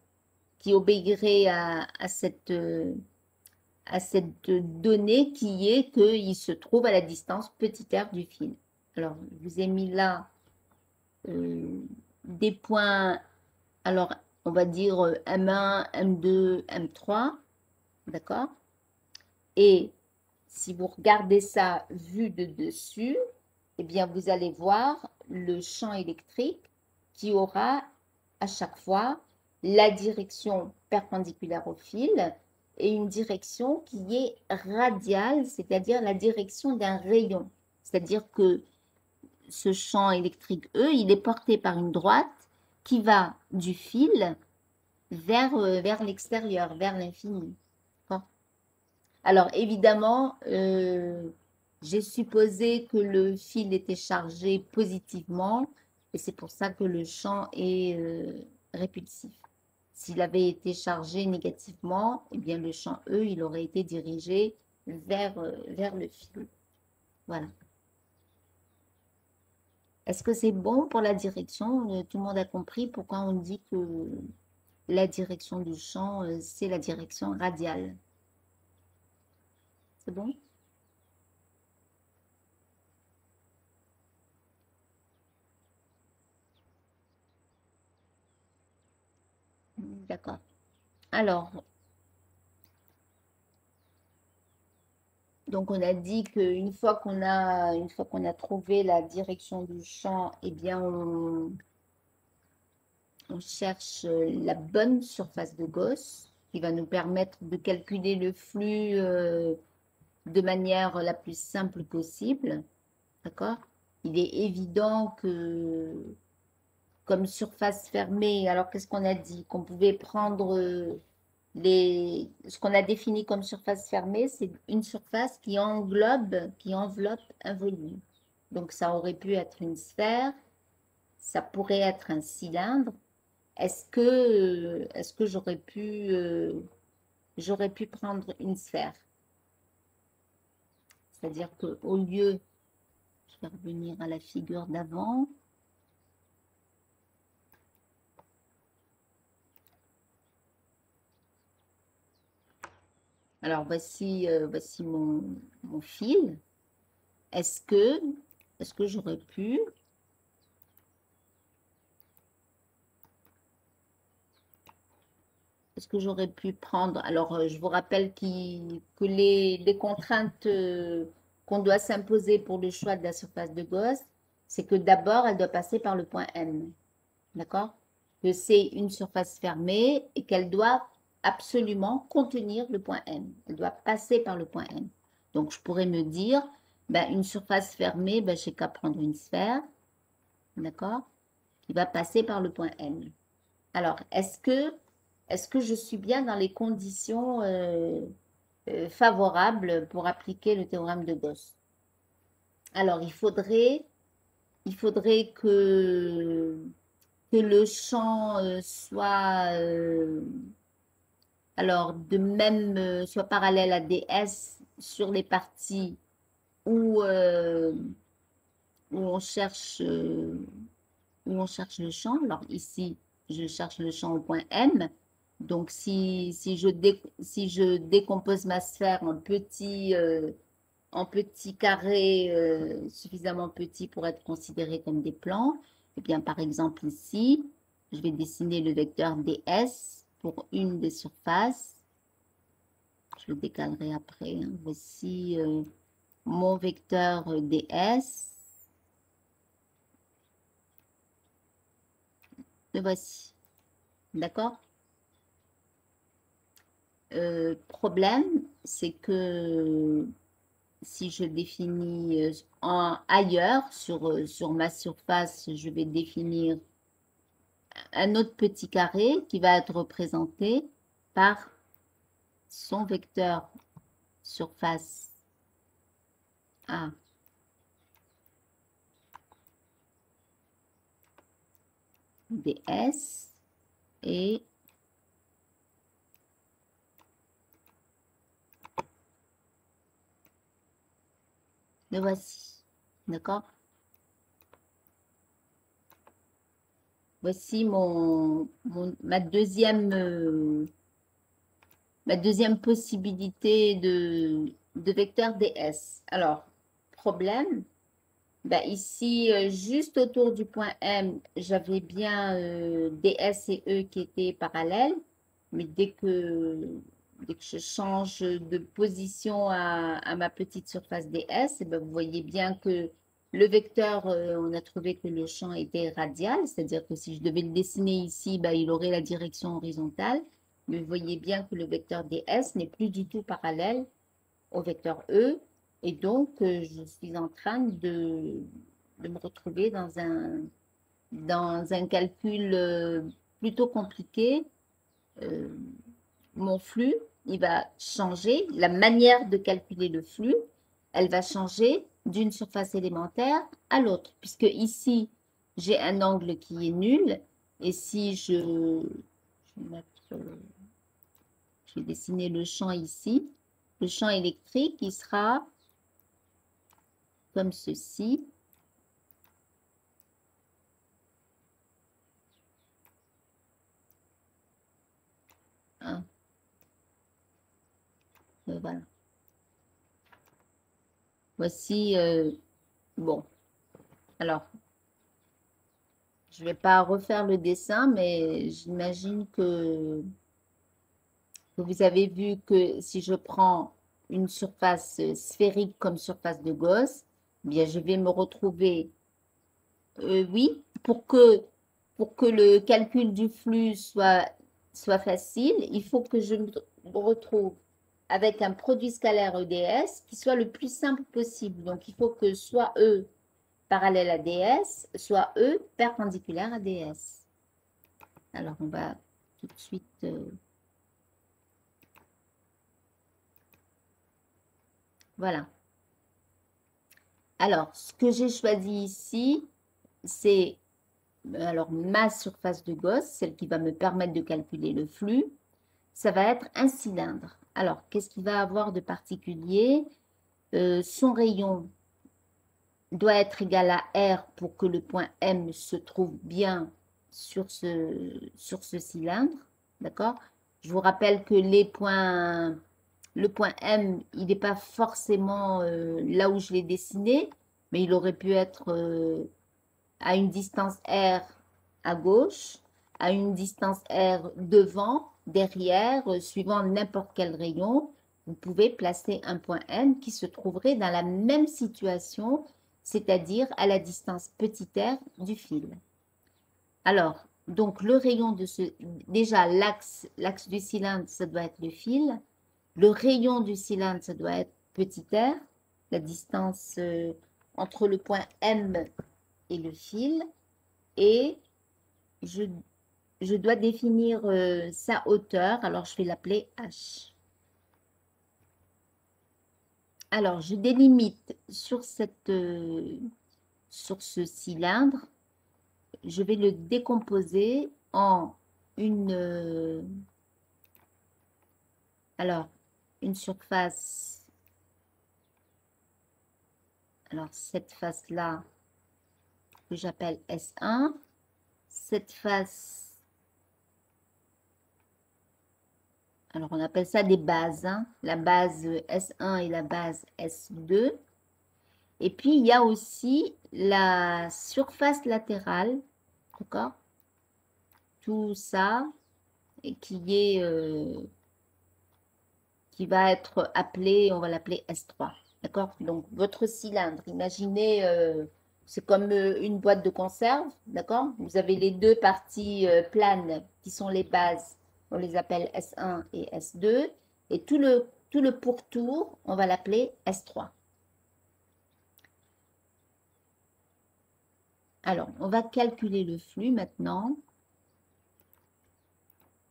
qui obéirait à cette donnée qui est qu'il se trouve à la distance petit r du fil. Alors, je vous ai mis là des points, alors on va dire M1, M2, M3, d'accord? Et si vous regardez ça vu de dessus, eh bien, vous allez voir le champ électrique qui aura à chaque fois la direction perpendiculaire au fil et une direction qui est radiale, c'est-à-dire la direction d'un rayon. C'est-à-dire que ce champ électrique E, il est porté par une droite qui va du fil vers l'extérieur, vers l'infini. Alors, évidemment, j'ai supposé que le fil était chargé positivement et c'est pour ça que le champ est répulsif. S'il avait été chargé négativement, eh bien, le champ E, il aurait été dirigé vers le fil. Voilà. Est-ce que c'est bon pour la direction? Tout le monde a compris pourquoi on dit que la direction du champ, c'est la direction radiale. C'est bon? D'accord. Alors, donc on a dit qu'une fois qu'on a trouvé la direction du champ, eh bien on cherche la bonne surface de Gauss qui va nous permettre de calculer le flux de manière la plus simple possible. D'accord? Il est évident que comme surface fermée, alors qu'est-ce qu'on a dit? Qu'on pouvait prendre ce qu'on a défini comme surface fermée, c'est une surface qui enveloppe un volume. Donc, ça aurait pu être une sphère, ça pourrait être un cylindre. Est-ce que j'aurais pu prendre une sphère? C'est-à-dire qu'au lieu, je vais revenir à la figure d'avant. Alors, voici mon fil. Est-ce que j'aurais pu prendre, alors je vous rappelle que les contraintes qu'on doit s'imposer pour le choix de la surface de Gauss, c'est que d'abord, elle doit passer par le point M. D'accord? Que c'est une surface fermée et qu'elle doit absolument contenir le point M. Elle doit passer par le point M. Donc, je pourrais me dire, ben, une surface fermée, ben, je n'ai qu'à prendre une sphère, d'accord? Qui va passer par le point M. Alors, est-ce que je suis bien dans les conditions favorables pour appliquer le théorème de Gauss? Alors, il faudrait que le champ soit, alors, de même, soit parallèle à ds sur les parties où, où on cherche le champ. Alors ici, je cherche le champ au point M. Donc si je décompose ma sphère en petits carrés suffisamment petits pour être considérés comme des plans, eh bien par exemple ici, je vais dessiner le vecteur ds pour une des surfaces. Je le décalerai après, hein. Voici mon vecteur ds. Le voici. D'accord? Problème, c'est que si je définis ailleurs, sur ma surface, je vais définir un autre petit carré qui va être représenté par son vecteur surface A ds et le voici. D'accord? Voici ma deuxième possibilité de vecteur ds. Alors, problème, ben ici, juste autour du point M, j'avais bien ds et E qui étaient parallèles, mais dès que je change de position à ma petite surface ds, eh ben, vous voyez bien que Le vecteur, on a trouvé que le champ était radial, c'est-à-dire que si je devais le dessiner ici, bah, il aurait la direction horizontale. Mais vous voyez bien que le vecteur ds n'est plus du tout parallèle au vecteur E. Et donc, je suis en train de me retrouver dans un calcul plutôt compliqué. Mon flux, il va changer. La manière de calculer le flux, elle va changer d'une surface élémentaire à l'autre. Puisque ici, j'ai un angle qui est nul. Et si je vais dessiner le champ ici, le champ électrique, il sera comme ceci. Hein, voilà. Voici, bon, alors, je ne vais pas refaire le dessin, mais j'imagine que vous avez vu que si je prends une surface sphérique comme surface de Gauss, eh bien, je vais me retrouver, oui, pour que le calcul du flux soit facile, il faut que je me retrouve avec un produit scalaire EDS qui soit le plus simple possible. Donc, il faut que soit E parallèle à DS, soit E perpendiculaire à DS. Alors, on va tout de suite... voilà. Alors, ce que j'ai choisi ici, c'est alors ma surface de Gauss, celle qui va me permettre de calculer le flux. Ça va être un cylindre. Alors, qu'est-ce qu'il va avoir de particulier? Son rayon doit être égal à R pour que le point M se trouve bien sur ce cylindre. D'accord? Je vous rappelle que le point M, il n'est pas forcément là où je l'ai dessiné, mais il aurait pu être à une distance R à gauche, à une distance R devant, derrière, suivant n'importe quel rayon. Vous pouvez placer un point M qui se trouverait dans la même situation, c'est-à-dire à la distance petit r du fil. Alors, donc le rayon de ce... Déjà, l'axe du cylindre, ça doit être le fil. Le rayon du cylindre, ça doit être petit r, la distance entre le point M et le fil. Et je dois définir sa hauteur. Alors, je vais l'appeler H. Alors, je délimite sur ce cylindre. Je vais le décomposer en une surface. Alors, cette face-là, que j'appelle S1. Cette face, alors on appelle ça des bases, hein, la base S1 et la base S2. Et puis, il y a aussi la surface latérale, d'accord? Tout ça, et qui va être appelé, on va l'appeler S3, d'accord? Donc, votre cylindre, imaginez, c'est comme une boîte de conserve, d'accord? Vous avez les deux parties planes qui sont les bases, on les appelle S1 et S2, et tout le pourtour, on va l'appeler S3. Alors, on va calculer le flux maintenant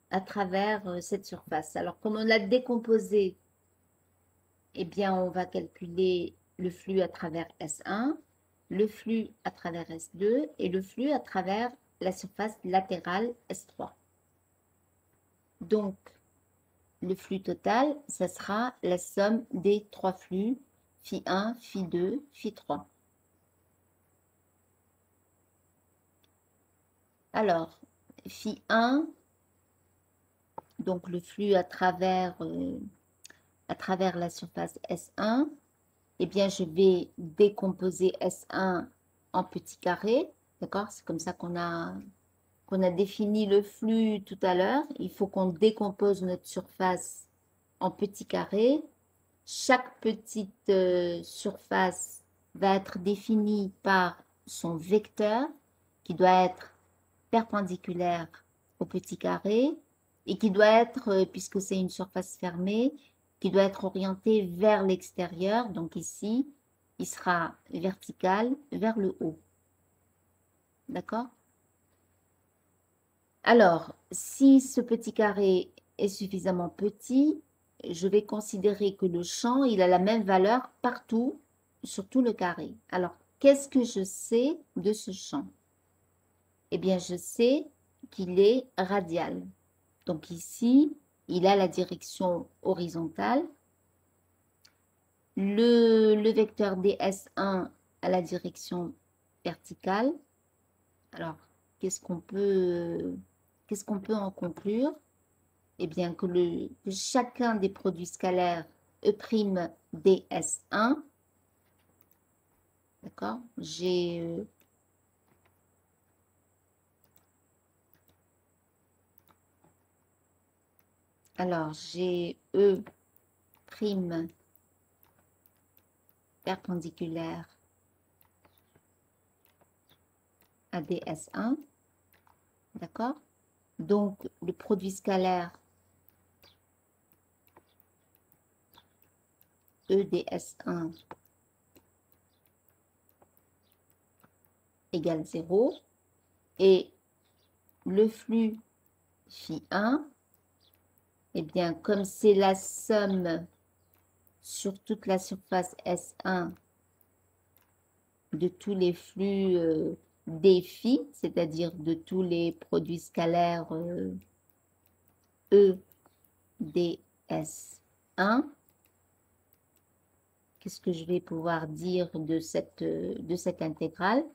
à travers cette surface. Alors, comme on l'a décomposé, eh bien, on va calculer le flux à travers S1, le flux à travers S2 et le flux à travers la surface latérale S3. Donc, le flux total, ça sera la somme des trois flux, Φ1, Φ2, Φ3. Alors, Φ1, donc le flux à travers la surface S1, eh bien, je vais décomposer S1 en petits carrés, d'accord? C'est comme ça qu'on a défini le flux tout à l'heure. Il faut qu'on décompose notre surface en petits carrés. Chaque petite surface va être défini par son vecteur qui doit être perpendiculaire au petit carré et qui doit être, puisque c'est une surface fermée, qui doit être orienté vers l'extérieur. Donc ici, il sera vertical vers le haut. D'accord? Alors, si ce petit carré est suffisamment petit, je vais considérer que le champ, il a la même valeur partout, sur tout le carré. Alors, qu'est-ce que je sais de ce champ? Eh bien, je sais qu'il est radial. Donc ici, il a la direction horizontale. Le vecteur ds1 a la direction verticale. Alors, qu'est-ce qu'on peut en conclure? Eh bien, que chacun des produits scalaires E' ds1, d'accord? Alors, j'ai E' perpendiculaire à ds1, d'accord? Donc, le produit scalaire EDS1 égale 0 et le flux phi1, eh bien, comme c'est la somme sur toute la surface S1 de tous les flux d phi, c'est-à-dire de tous les produits scalaires EDS1, qu'est-ce que je vais pouvoir dire de cette intégrale?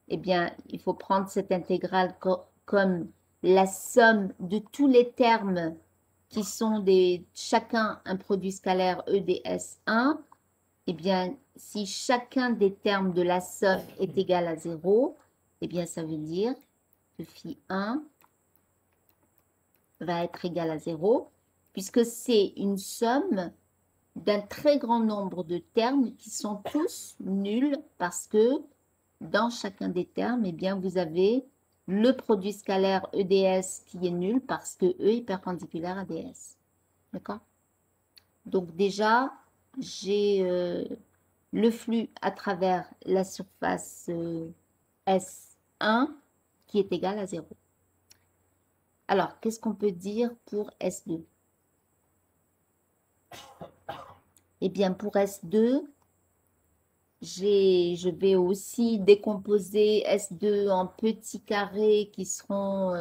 Eh bien, il faut prendre cette intégrale comme la somme de tous les termes qui sont chacun un produit scalaire EDS1. Eh bien, si chacun des termes de la somme est égal à 0, eh bien, ça veut dire que phi1 va être égal à 0, puisque c'est une somme d'un très grand nombre de termes qui sont tous nuls parce que dans chacun des termes, eh bien, vous avez le produit scalaire EDS qui est nul parce que E est perpendiculaire à DS. D'accord? Donc déjà, j'ai le flux à travers la surface S1 qui est égal à 0. Alors, qu'est-ce qu'on peut dire pour S2? Eh bien, pour S2, je vais aussi décomposer S2 en petits carrés qui seront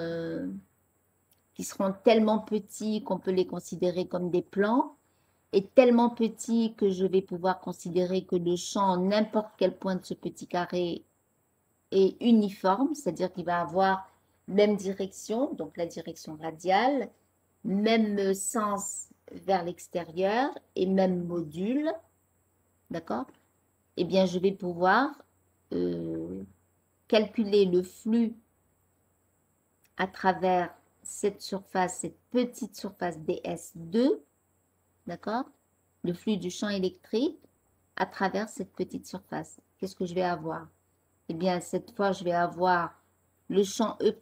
tellement petits qu'on peut les considérer comme des plans et tellement petits que je vais pouvoir considérer que le champ, n'importe quel point de ce petit carré, est uniforme, c'est-à-dire qu'il va avoir même direction, donc la direction radiale, même sens vers l'extérieur et même module, d'accord? Eh bien, je vais pouvoir calculer le flux à travers cette surface, cette petite surface DS2, d'accord? Le flux du champ électrique à travers cette petite surface. Qu'est-ce que je vais avoir? Eh bien, cette fois, je vais avoir le champ E'.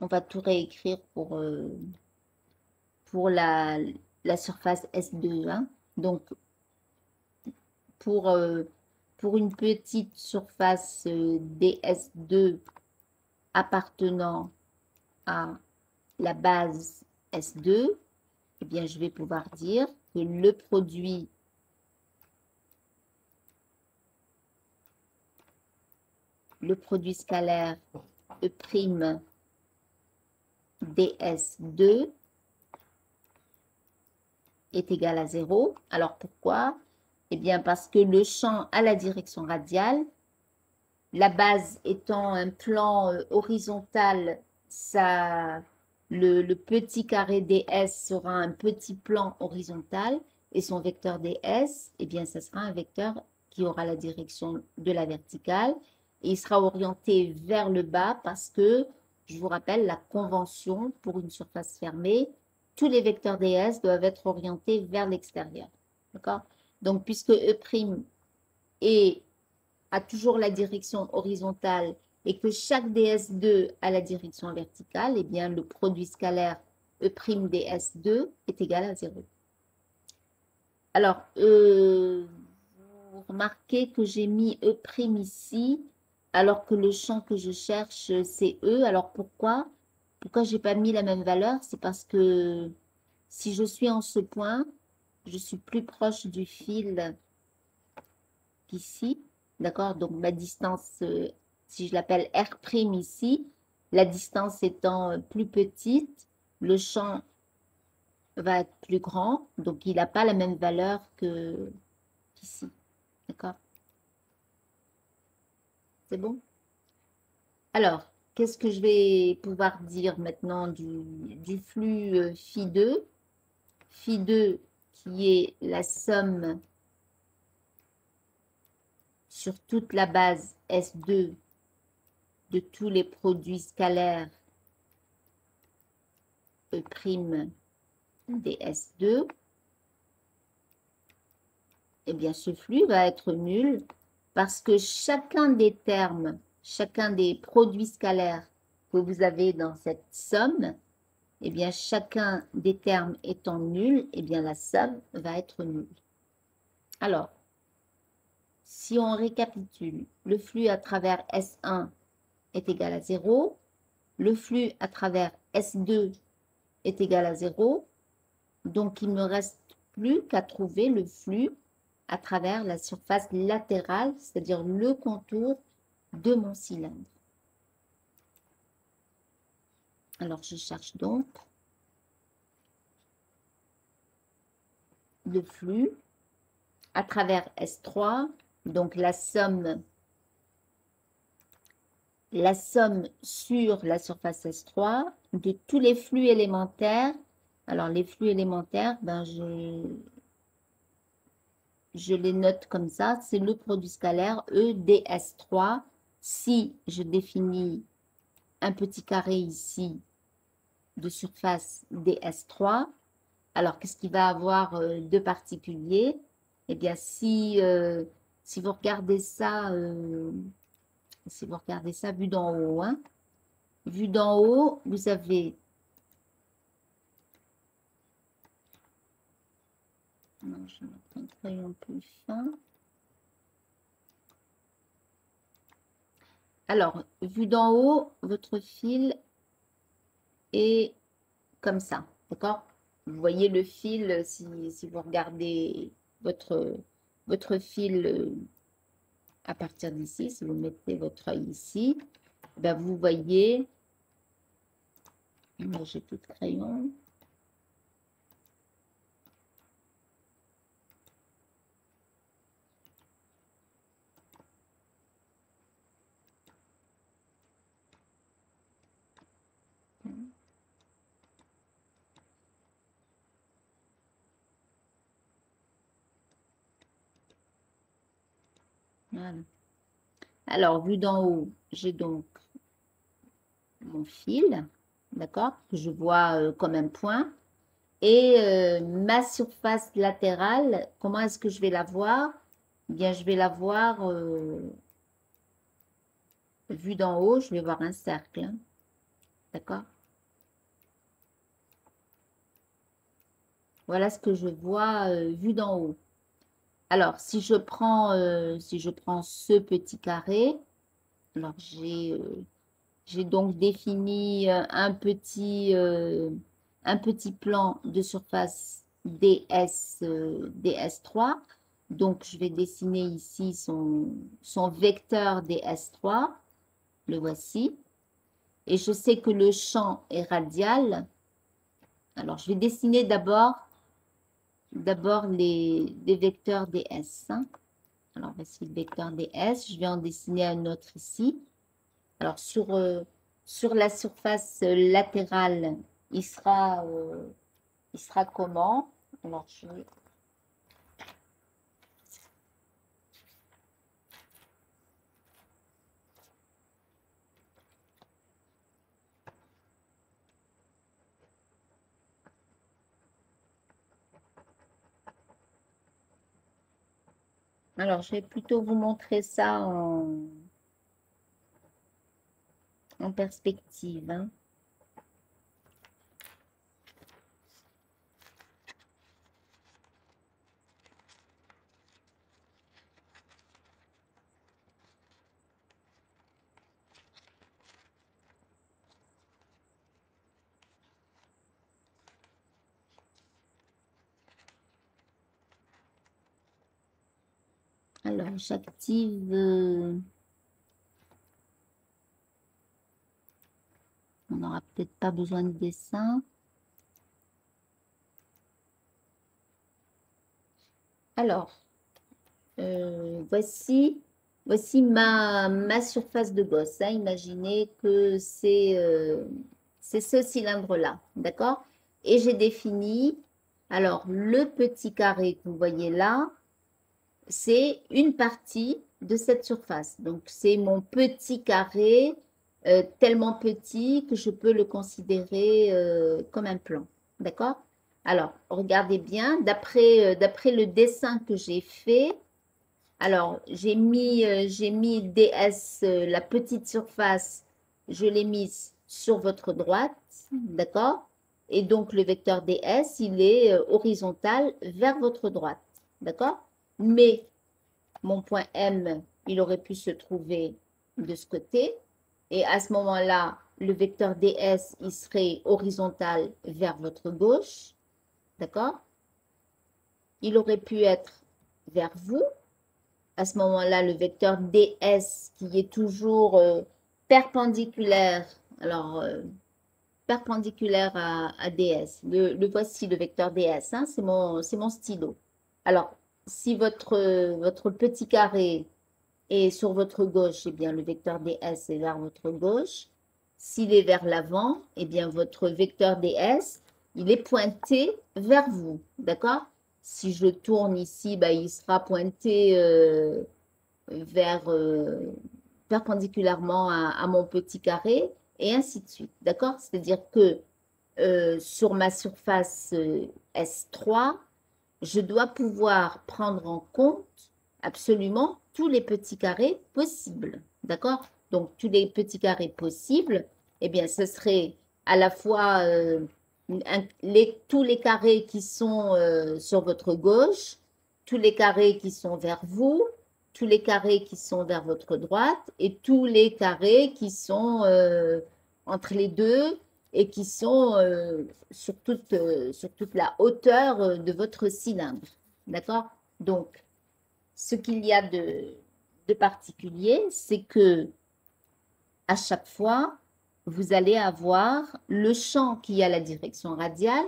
On va tout réécrire pour la surface S2. Hein. Donc, pour une petite surface DS2 appartenant à la base S2, eh bien, je vais pouvoir dire que le produit scalaire E' ds2 est égal à 0. Alors, pourquoi? Eh bien, parce que le champ a la direction radiale. La base étant un plan horizontal, le petit carré ds sera un petit plan horizontal et son vecteur ds, eh bien, ça sera un vecteur qui aura la direction de la verticale. et il sera orienté vers le bas parce que, je vous rappelle, la convention pour une surface fermée, tous les vecteurs ds doivent être orientés vers l'extérieur. D'accord? Donc, puisque E' a toujours la direction horizontale et que chaque ds2 a la direction verticale, eh bien, le produit scalaire E'ds2 est égal à 0. Alors, vous remarquez que j'ai mis E' ici, alors que le champ que je cherche, c'est E. Alors, pourquoi? Pourquoi je n'ai pas mis la même valeur? C'est parce que si je suis en ce point, je suis plus proche du fil qu'ici. D'accord? Donc, ma distance, si je l'appelle R' ici, la distance étant plus petite, le champ va être plus grand. Donc, il n'a pas la même valeur qu'ici. D'accord? C'est bon? Alors, qu'est-ce que je vais pouvoir dire maintenant du flux phi2? Phi2 qui est la somme sur toute la base S2 de tous les produits scalaires E' des S2. Eh bien, ce flux va être nul parce que chacun des termes, chacun des produits scalaires que vous avez dans cette somme, eh bien, chacun des termes étant nul, eh bien, la somme va être nulle. Alors, si on récapitule, le flux à travers S1 est égal à 0, le flux à travers S2 est égal à 0, donc il ne me reste plus qu'à trouver le flux à travers la surface latérale, c'est-à-dire le contour de mon cylindre. Alors, je cherche donc le flux à travers S3, donc la somme sur la surface S3 de tous les flux élémentaires. Alors, les flux élémentaires, ben, je les note comme ça, c'est le produit scalaire E ds3. Si je définis un petit carré ici de surface ds3, alors qu'est-ce qu'il va avoir de particulier? Eh bien, si vous regardez ça, vu d'en haut, hein, vu d'en haut, vous avez non, je vais mettre un crayon plus fin. Alors, vu d'en haut, votre fil est comme ça, d'accord? Vous voyez le fil, si vous regardez votre fil à partir d'ici, si vous mettez votre œil ici, ben vous voyez, moi j'ai plus de crayon. Voilà. Alors, vu d'en haut, j'ai donc mon fil, d'accord, que je vois comme un point. Et ma surface latérale, comment est-ce que je vais la voir? Eh bien, je vais la voir, vue d'en haut, je vais voir un cercle, hein, d'accord? Voilà ce que je vois vu d'en haut. Alors, si je prends ce petit carré, alors j'ai donc défini un petit plan de surface ds3. Donc, je vais dessiner ici son vecteur ds3. Le voici. Et je sais que le champ est radial. Alors, je vais dessiner d'abord les vecteurs ds. Hein. Alors, voici le vecteur ds. Je vais en dessiner un autre ici. Alors, sur la surface latérale, il sera comment? Alors, je vais... Alors, je vais plutôt vous montrer ça en perspective, hein. Alors, j'active... on n'aura peut-être pas besoin de dessin. Alors, voici ma surface de gosse, hein. Imaginez que c'est ce cylindre-là, d'accord? Et j'ai défini, alors, le petit carré que vous voyez là, c'est une partie de cette surface. Donc, c'est mon petit carré tellement petit que je peux le considérer comme un plan. D'accord? Alors, regardez bien, d'après le dessin que j'ai fait, alors j'ai mis DS, la petite surface, je l'ai mise sur votre droite, d'accord? Et donc, le vecteur DS, il est horizontal vers votre droite, d'accord? Mais mon point M, il aurait pu se trouver de ce côté. Et à ce moment-là, le vecteur DS, il serait horizontal vers votre gauche. D'accord? Il aurait pu être vers vous. À ce moment-là, le vecteur DS, qui est toujours perpendiculaire, alors perpendiculaire à DS. Le voici, le vecteur DS, hein, c'est mon stylo. Alors, si votre petit carré est sur votre gauche, eh bien, le vecteur DS est vers votre gauche. S'il est vers l'avant, eh bien, votre vecteur DS, il est pointé vers vous, d'accord? Si je tourne ici, bah, il sera pointé vers, perpendiculairement à mon petit carré, et ainsi de suite, d'accord? C'est-à-dire que sur ma surface S3, je dois pouvoir prendre en compte absolument tous les petits carrés possibles, d'accord? Donc, tous les petits carrés possibles, eh bien, ce serait à la fois tous les carrés qui sont sur votre gauche, tous les carrés qui sont vers vous, tous les carrés qui sont vers votre droite et tous les carrés qui sont entre les deux et qui sont sur toute la hauteur de votre cylindre. D'accord? Donc, ce qu'il y a de particulier, c'est que à chaque fois, vous allez avoir le champ qui a la direction radiale,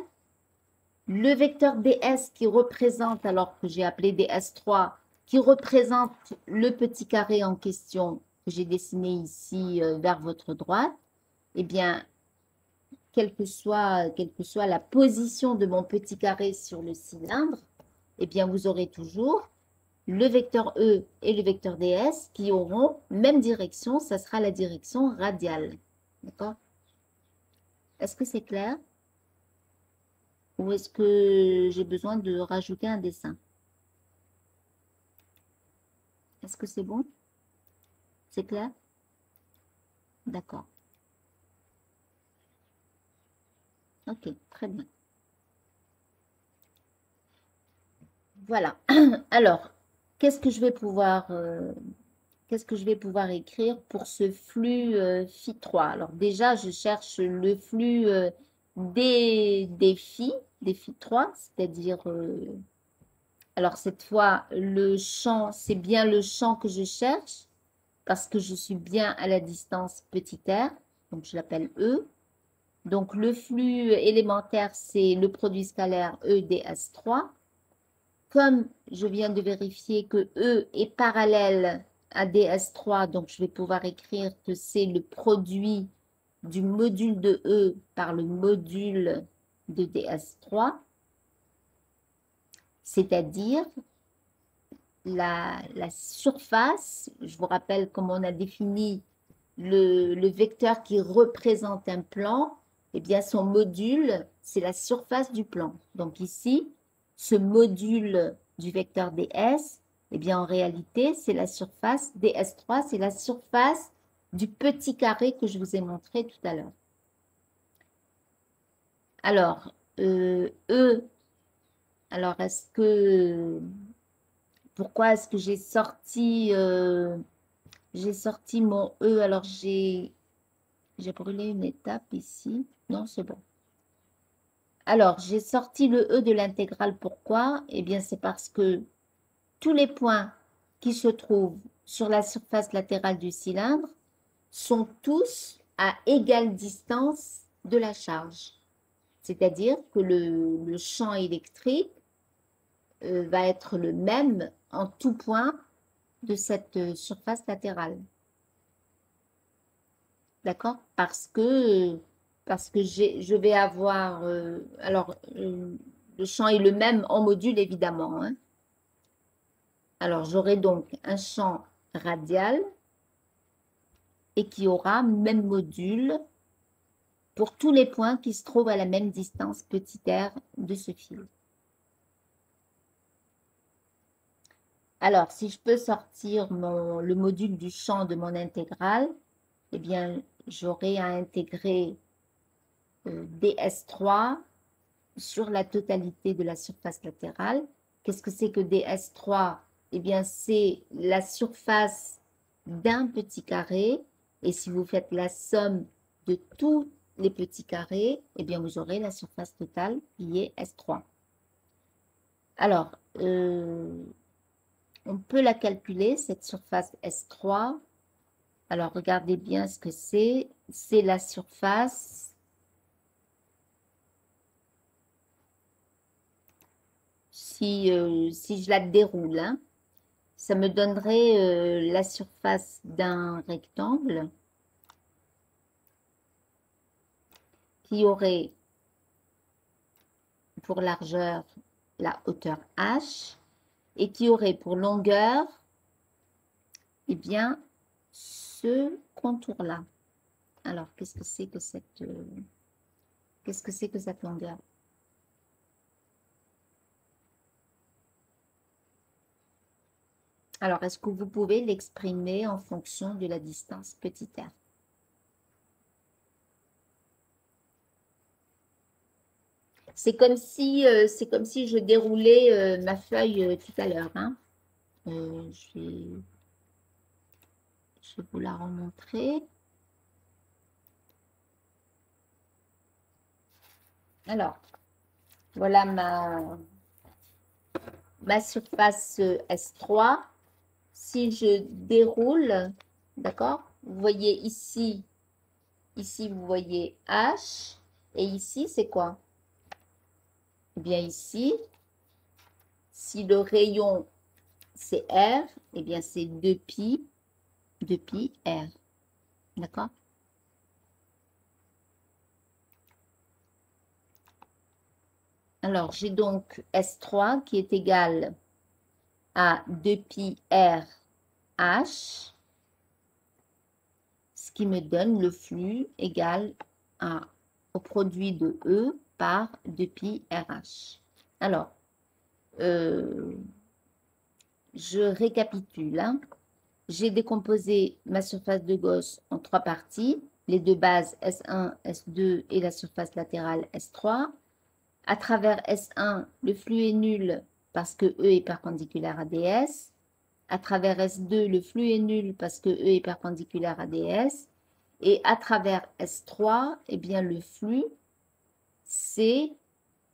le vecteur ds qui représente, alors que j'ai appelé ds3, qui représente le petit carré en question que j'ai dessiné ici vers votre droite. Eh bien, quelle que soit la position de mon petit carré sur le cylindre, eh bien, vous aurez toujours le vecteur E et le vecteur ds qui auront même direction, ça sera la direction radiale. D'accord? Est-ce que c'est clair? Ou est-ce que j'ai besoin de rajouter un dessin? Est-ce que c'est bon? C'est clair? D'accord. Ok, très bien. Voilà. Alors, qu'est-ce que je vais pouvoir écrire pour ce flux phi3? Alors déjà, je cherche le flux des phi3, c'est-à-dire, alors cette fois, le champ, c'est bien le champ que je cherche, parce que je suis bien à la distance petit r, donc je l'appelle E. Donc le flux élémentaire, c'est le produit scalaire E ds3. Comme je viens de vérifier que E est parallèle à ds3, donc je vais pouvoir écrire que c'est le produit du module de E par le module de ds3, c'est-à-dire la surface. Je vous rappelle comment on a défini le vecteur qui représente un plan. Eh bien, son module, c'est la surface du plan. Donc ici, ce module du vecteur ds, Eh bien, en réalité, c'est la surface DS3, c'est la surface du petit carré que je vous ai montré tout à l'heure. Alors, E, alors pourquoi est-ce que j'ai sorti mon E? Alors, j'ai brûlé une étape ici. Non, c'est bon. Alors, j'ai sorti le E de l'intégrale. Pourquoi? Eh bien, c'est parce que tous les points qui se trouvent sur la surface latérale du cylindre sont tous à égale distance de la charge. C'est-à-dire que le champ électrique va être le même en tout point de cette surface latérale. D'accord? Parce que je vais avoir... le champ est le même en module, évidemment. Hein. Alors, j'aurai donc un champ radial et qui aura même module pour tous les points qui se trouvent à la même distance petit r de ce fil. Alors, si je peux sortir le module du champ de mon intégrale, eh bien, j'aurai à intégrer ds3 sur la totalité de la surface latérale. Qu'est-ce que c'est que ds3? Eh bien, c'est la surface d'un petit carré. Et si vous faites la somme de tous les petits carrés, eh bien, vous aurez la surface totale qui est S3. Alors, on peut la calculer, cette surface S3. Alors, regardez bien ce que c'est. C'est la surface si je la déroule, hein, ça me donnerait la surface d'un rectangle qui aurait pour largeur la hauteur H et qui aurait pour longueur, eh bien, ce contour-là. Alors, qu'est-ce que c'est que cette longueur? Alors, est-ce que vous pouvez l'exprimer en fonction de la distance petit r? C'est comme si je déroulais ma feuille tout à l'heure. Hein. Je vais vous la remontrer. Alors, voilà ma surface S3. Si je déroule, d'accord, vous voyez ici, vous voyez H, et ici, c'est quoi? Eh bien, ici, si le rayon, c'est R, eh bien, c'est 2pi R, d'accord? Alors, j'ai donc S3 qui est égal à 2pi R H, ce qui me donne le flux égal au produit de E par 2pi RH. Alors, je récapitule. Hein. J'ai décomposé ma surface de Gauss en 3 parties, les deux bases S1, S2 et la surface latérale S3. À travers S1, le flux est nul parce que E est perpendiculaire à DS. À travers S2, le flux est nul parce que E est perpendiculaire à DS. Et à travers S3, eh bien, le flux, c'est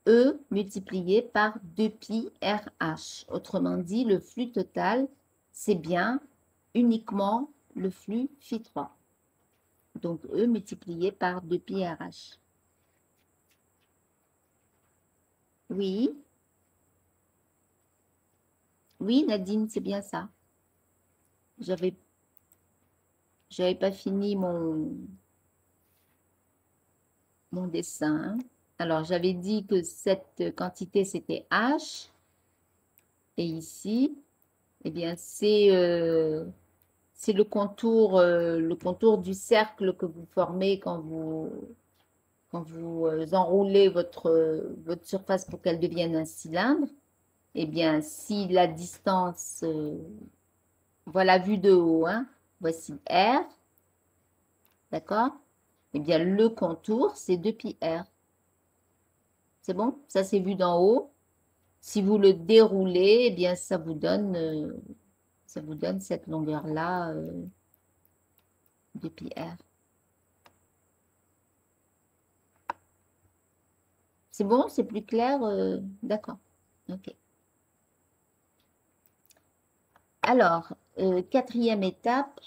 E multiplié par 2pi RH. Autrement dit, le flux total, c'est bien uniquement le flux Φ3. Donc, E multiplié par 2pi RH. Oui. Oui, Nadine, c'est bien ça. J'avais pas fini mon dessin. Alors, j'avais dit que cette quantité, c'était H. Et ici, eh bien, c'est le contour du cercle que vous formez quand vous enroulez votre surface pour qu'elle devienne un cylindre. eh bien, si la distance, voilà, vue de haut, hein, voici R, d'accord? Eh bien, le contour, c'est 2πr. C'est bon? Ça, c'est vu d'en haut. Si vous le déroulez, eh bien, ça vous donne cette longueur-là, 2πr. C'est bon? C'est plus clair? D'accord. OK. Alors, quatrième étape,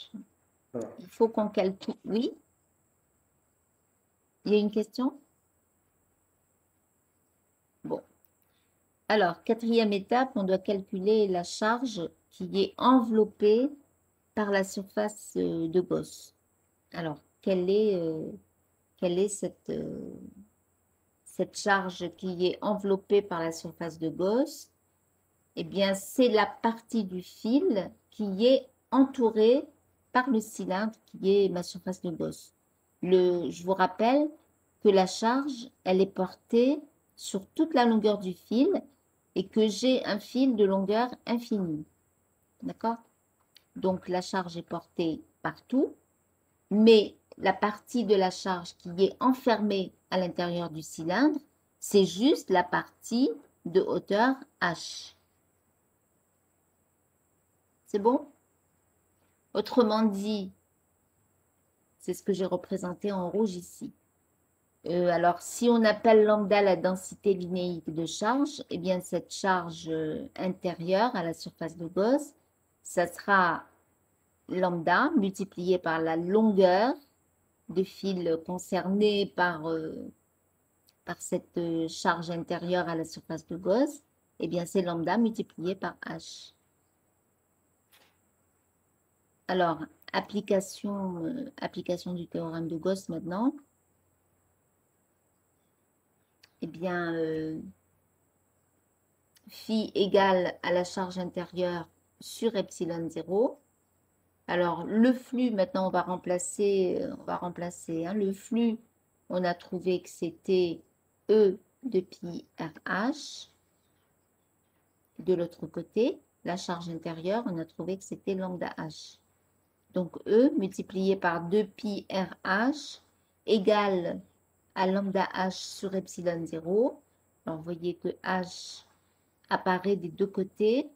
il faut qu'on calcule. Oui? Il y a une question? Bon. Alors, quatrième étape, on doit calculer la charge qui est enveloppée par la surface de Gauss. Alors, quelle est cette charge qui est enveloppée par la surface de Gauss? Eh bien, c'est la partie du fil qui est entourée par le cylindre qui est ma surface de Gauss. Je vous rappelle que la charge, elle est portée sur toute la longueur du fil et que j'ai un fil de longueur infinie. D'accord? Donc, la charge est portée partout, mais la partie de la charge qui est enfermée à l'intérieur du cylindre, c'est juste la partie de hauteur h. C'est bon? Autrement dit, c'est ce que j'ai représenté en rouge ici. Alors, si on appelle lambda la densité linéique de charge, eh bien, cette charge intérieure à la surface de Gauss, ça sera lambda multiplié par la longueur de fil concerné par cette charge intérieure à la surface de Gauss. Eh bien, c'est lambda multiplié par h. Alors, application du théorème de Gauss maintenant. Eh bien, phi égale à la charge intérieure sur epsilon 0. Alors, le flux, maintenant, on va remplacer hein, le flux, on a trouvé que c'était E de pi RH. De l'autre côté, la charge intérieure, on a trouvé que c'était lambda H. Donc, E multiplié par 2pi RH égale à lambda H sur epsilon 0. Alors, vous voyez que H apparaît des deux côtés.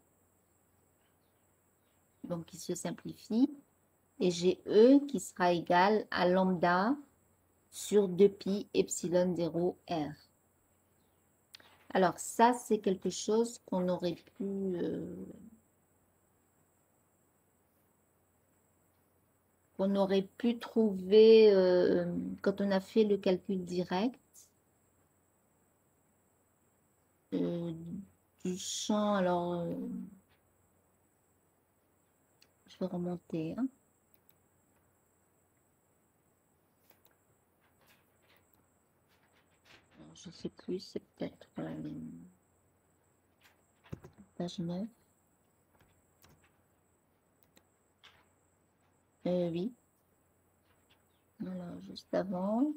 Donc, il se simplifie. Et j'ai E qui sera égal à lambda sur 2pi epsilon 0 R. Alors, ça, c'est quelque chose qu'on aurait pu trouver quand on a fait le calcul direct du champ. Alors, je vais remonter. Hein. Alors, je ne sais plus, c'est peut-être page 9. Oui. Alors, juste avant.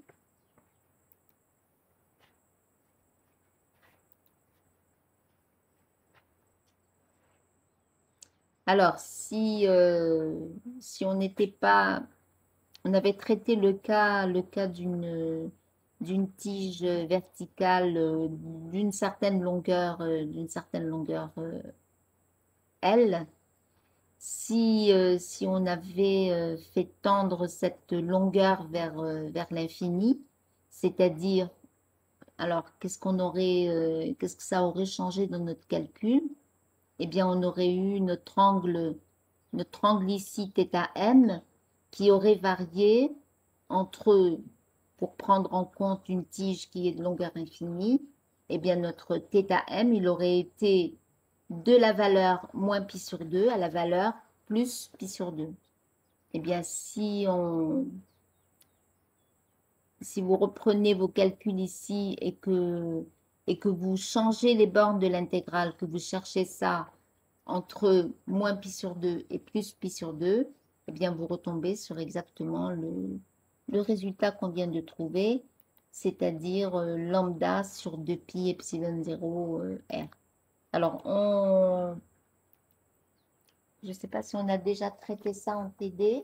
Alors, si on n'était pas, on avait traité le cas d'une tige verticale d'une certaine longueur L, si on avait fait tendre cette longueur vers l'infini, c'est-à-dire, alors qu'est-ce que ça aurait changé dans notre calcul? Eh bien, on aurait eu notre angle ici, θm, qui aurait varié entre, pour prendre en compte une tige qui est de longueur infinie, eh bien, notre θm, il aurait été de la valeur moins pi sur 2 à la valeur plus pi sur 2. Eh bien, si vous reprenez vos calculs ici et que vous changez les bornes de l'intégrale, que vous cherchez ça entre moins pi sur 2 et plus pi sur 2, eh bien, vous retombez sur exactement le résultat qu'on vient de trouver, c'est-à-dire lambda sur 2pi epsilon 0 R. Alors, je ne sais pas si on a déjà traité ça en TD.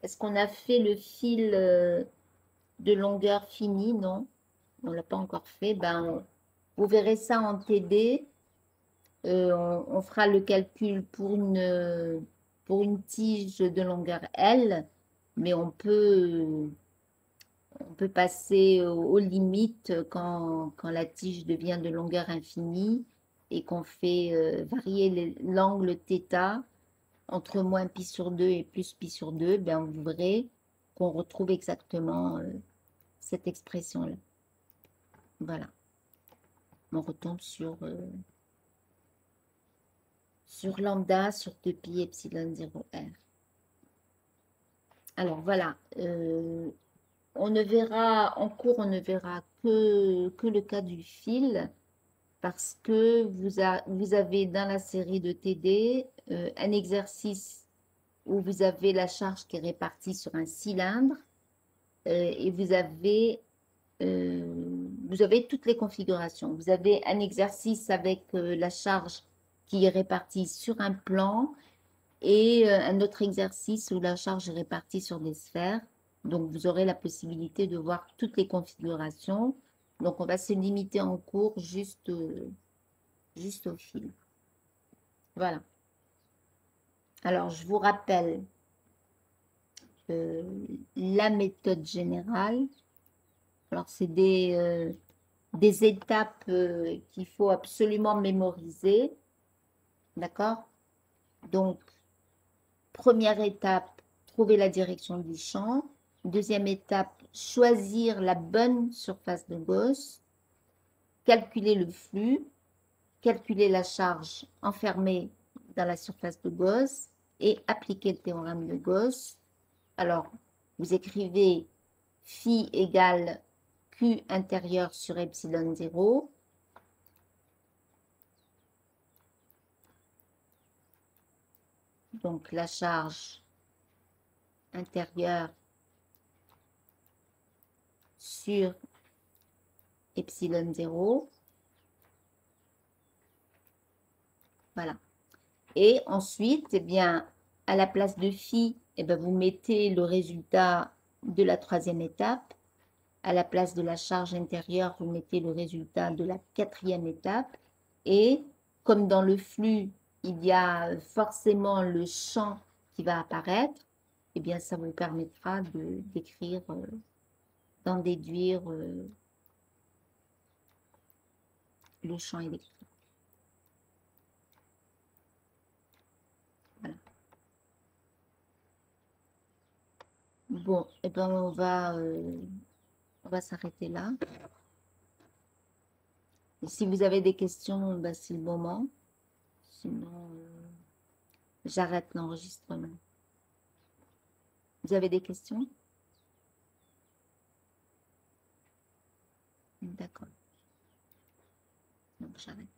Est-ce qu'on a fait le fil de longueur finie? Non, on ne l'a pas encore fait. Ben, vous verrez ça en TD. On fera le calcul pour une tige de longueur L, mais on peut passer aux limites quand la tige devient de longueur infinie et qu'on fait varier l'angle θ entre moins pi sur 2 et plus pi sur 2, ben vous verrez qu'on retrouve exactement cette expression-là. Voilà. On retombe sur lambda sur 2pi epsilon 0 r. Alors voilà, on ne verra en cours, on ne verra que le cas du fil parce que vous avez dans la série de TD un exercice où vous avez la charge qui est répartie sur un cylindre et vous avez toutes les configurations. Vous avez un exercice avec la charge qui est répartie sur un plan et un autre exercice où la charge est répartie sur des sphères. Donc, vous aurez la possibilité de voir toutes les configurations. Donc, on va se limiter en cours juste au fil. Voilà. Alors, je vous rappelle la méthode générale. Alors, c'est des étapes qu'il faut absolument mémoriser. D'accord? Donc, première étape, trouver la direction du champ. Deuxième étape, choisir la bonne surface de Gauss. Calculer le flux. Calculer la charge enfermée dans la surface de Gauss et appliquer le théorème de Gauss. Alors, vous écrivez phi égale Q intérieur sur epsilon 0. Donc, la charge intérieure sur epsilon 0. Voilà. Et ensuite, eh bien, à la place de phi, eh bien, vous mettez le résultat de la troisième étape. À la place de la charge intérieure, vous mettez le résultat de la quatrième étape. Et comme dans le flux, il y a forcément le champ qui va apparaître, eh bien, ça vous permettra d'écrire, d'en déduire le champ électrique. Voilà. Bon, eh bien, on va s'arrêter là. Et si vous avez des questions, ben, c'est le moment. Sinon, j'arrête l'enregistrement. Vous avez des questions? D'accord. Donc, j'arrête.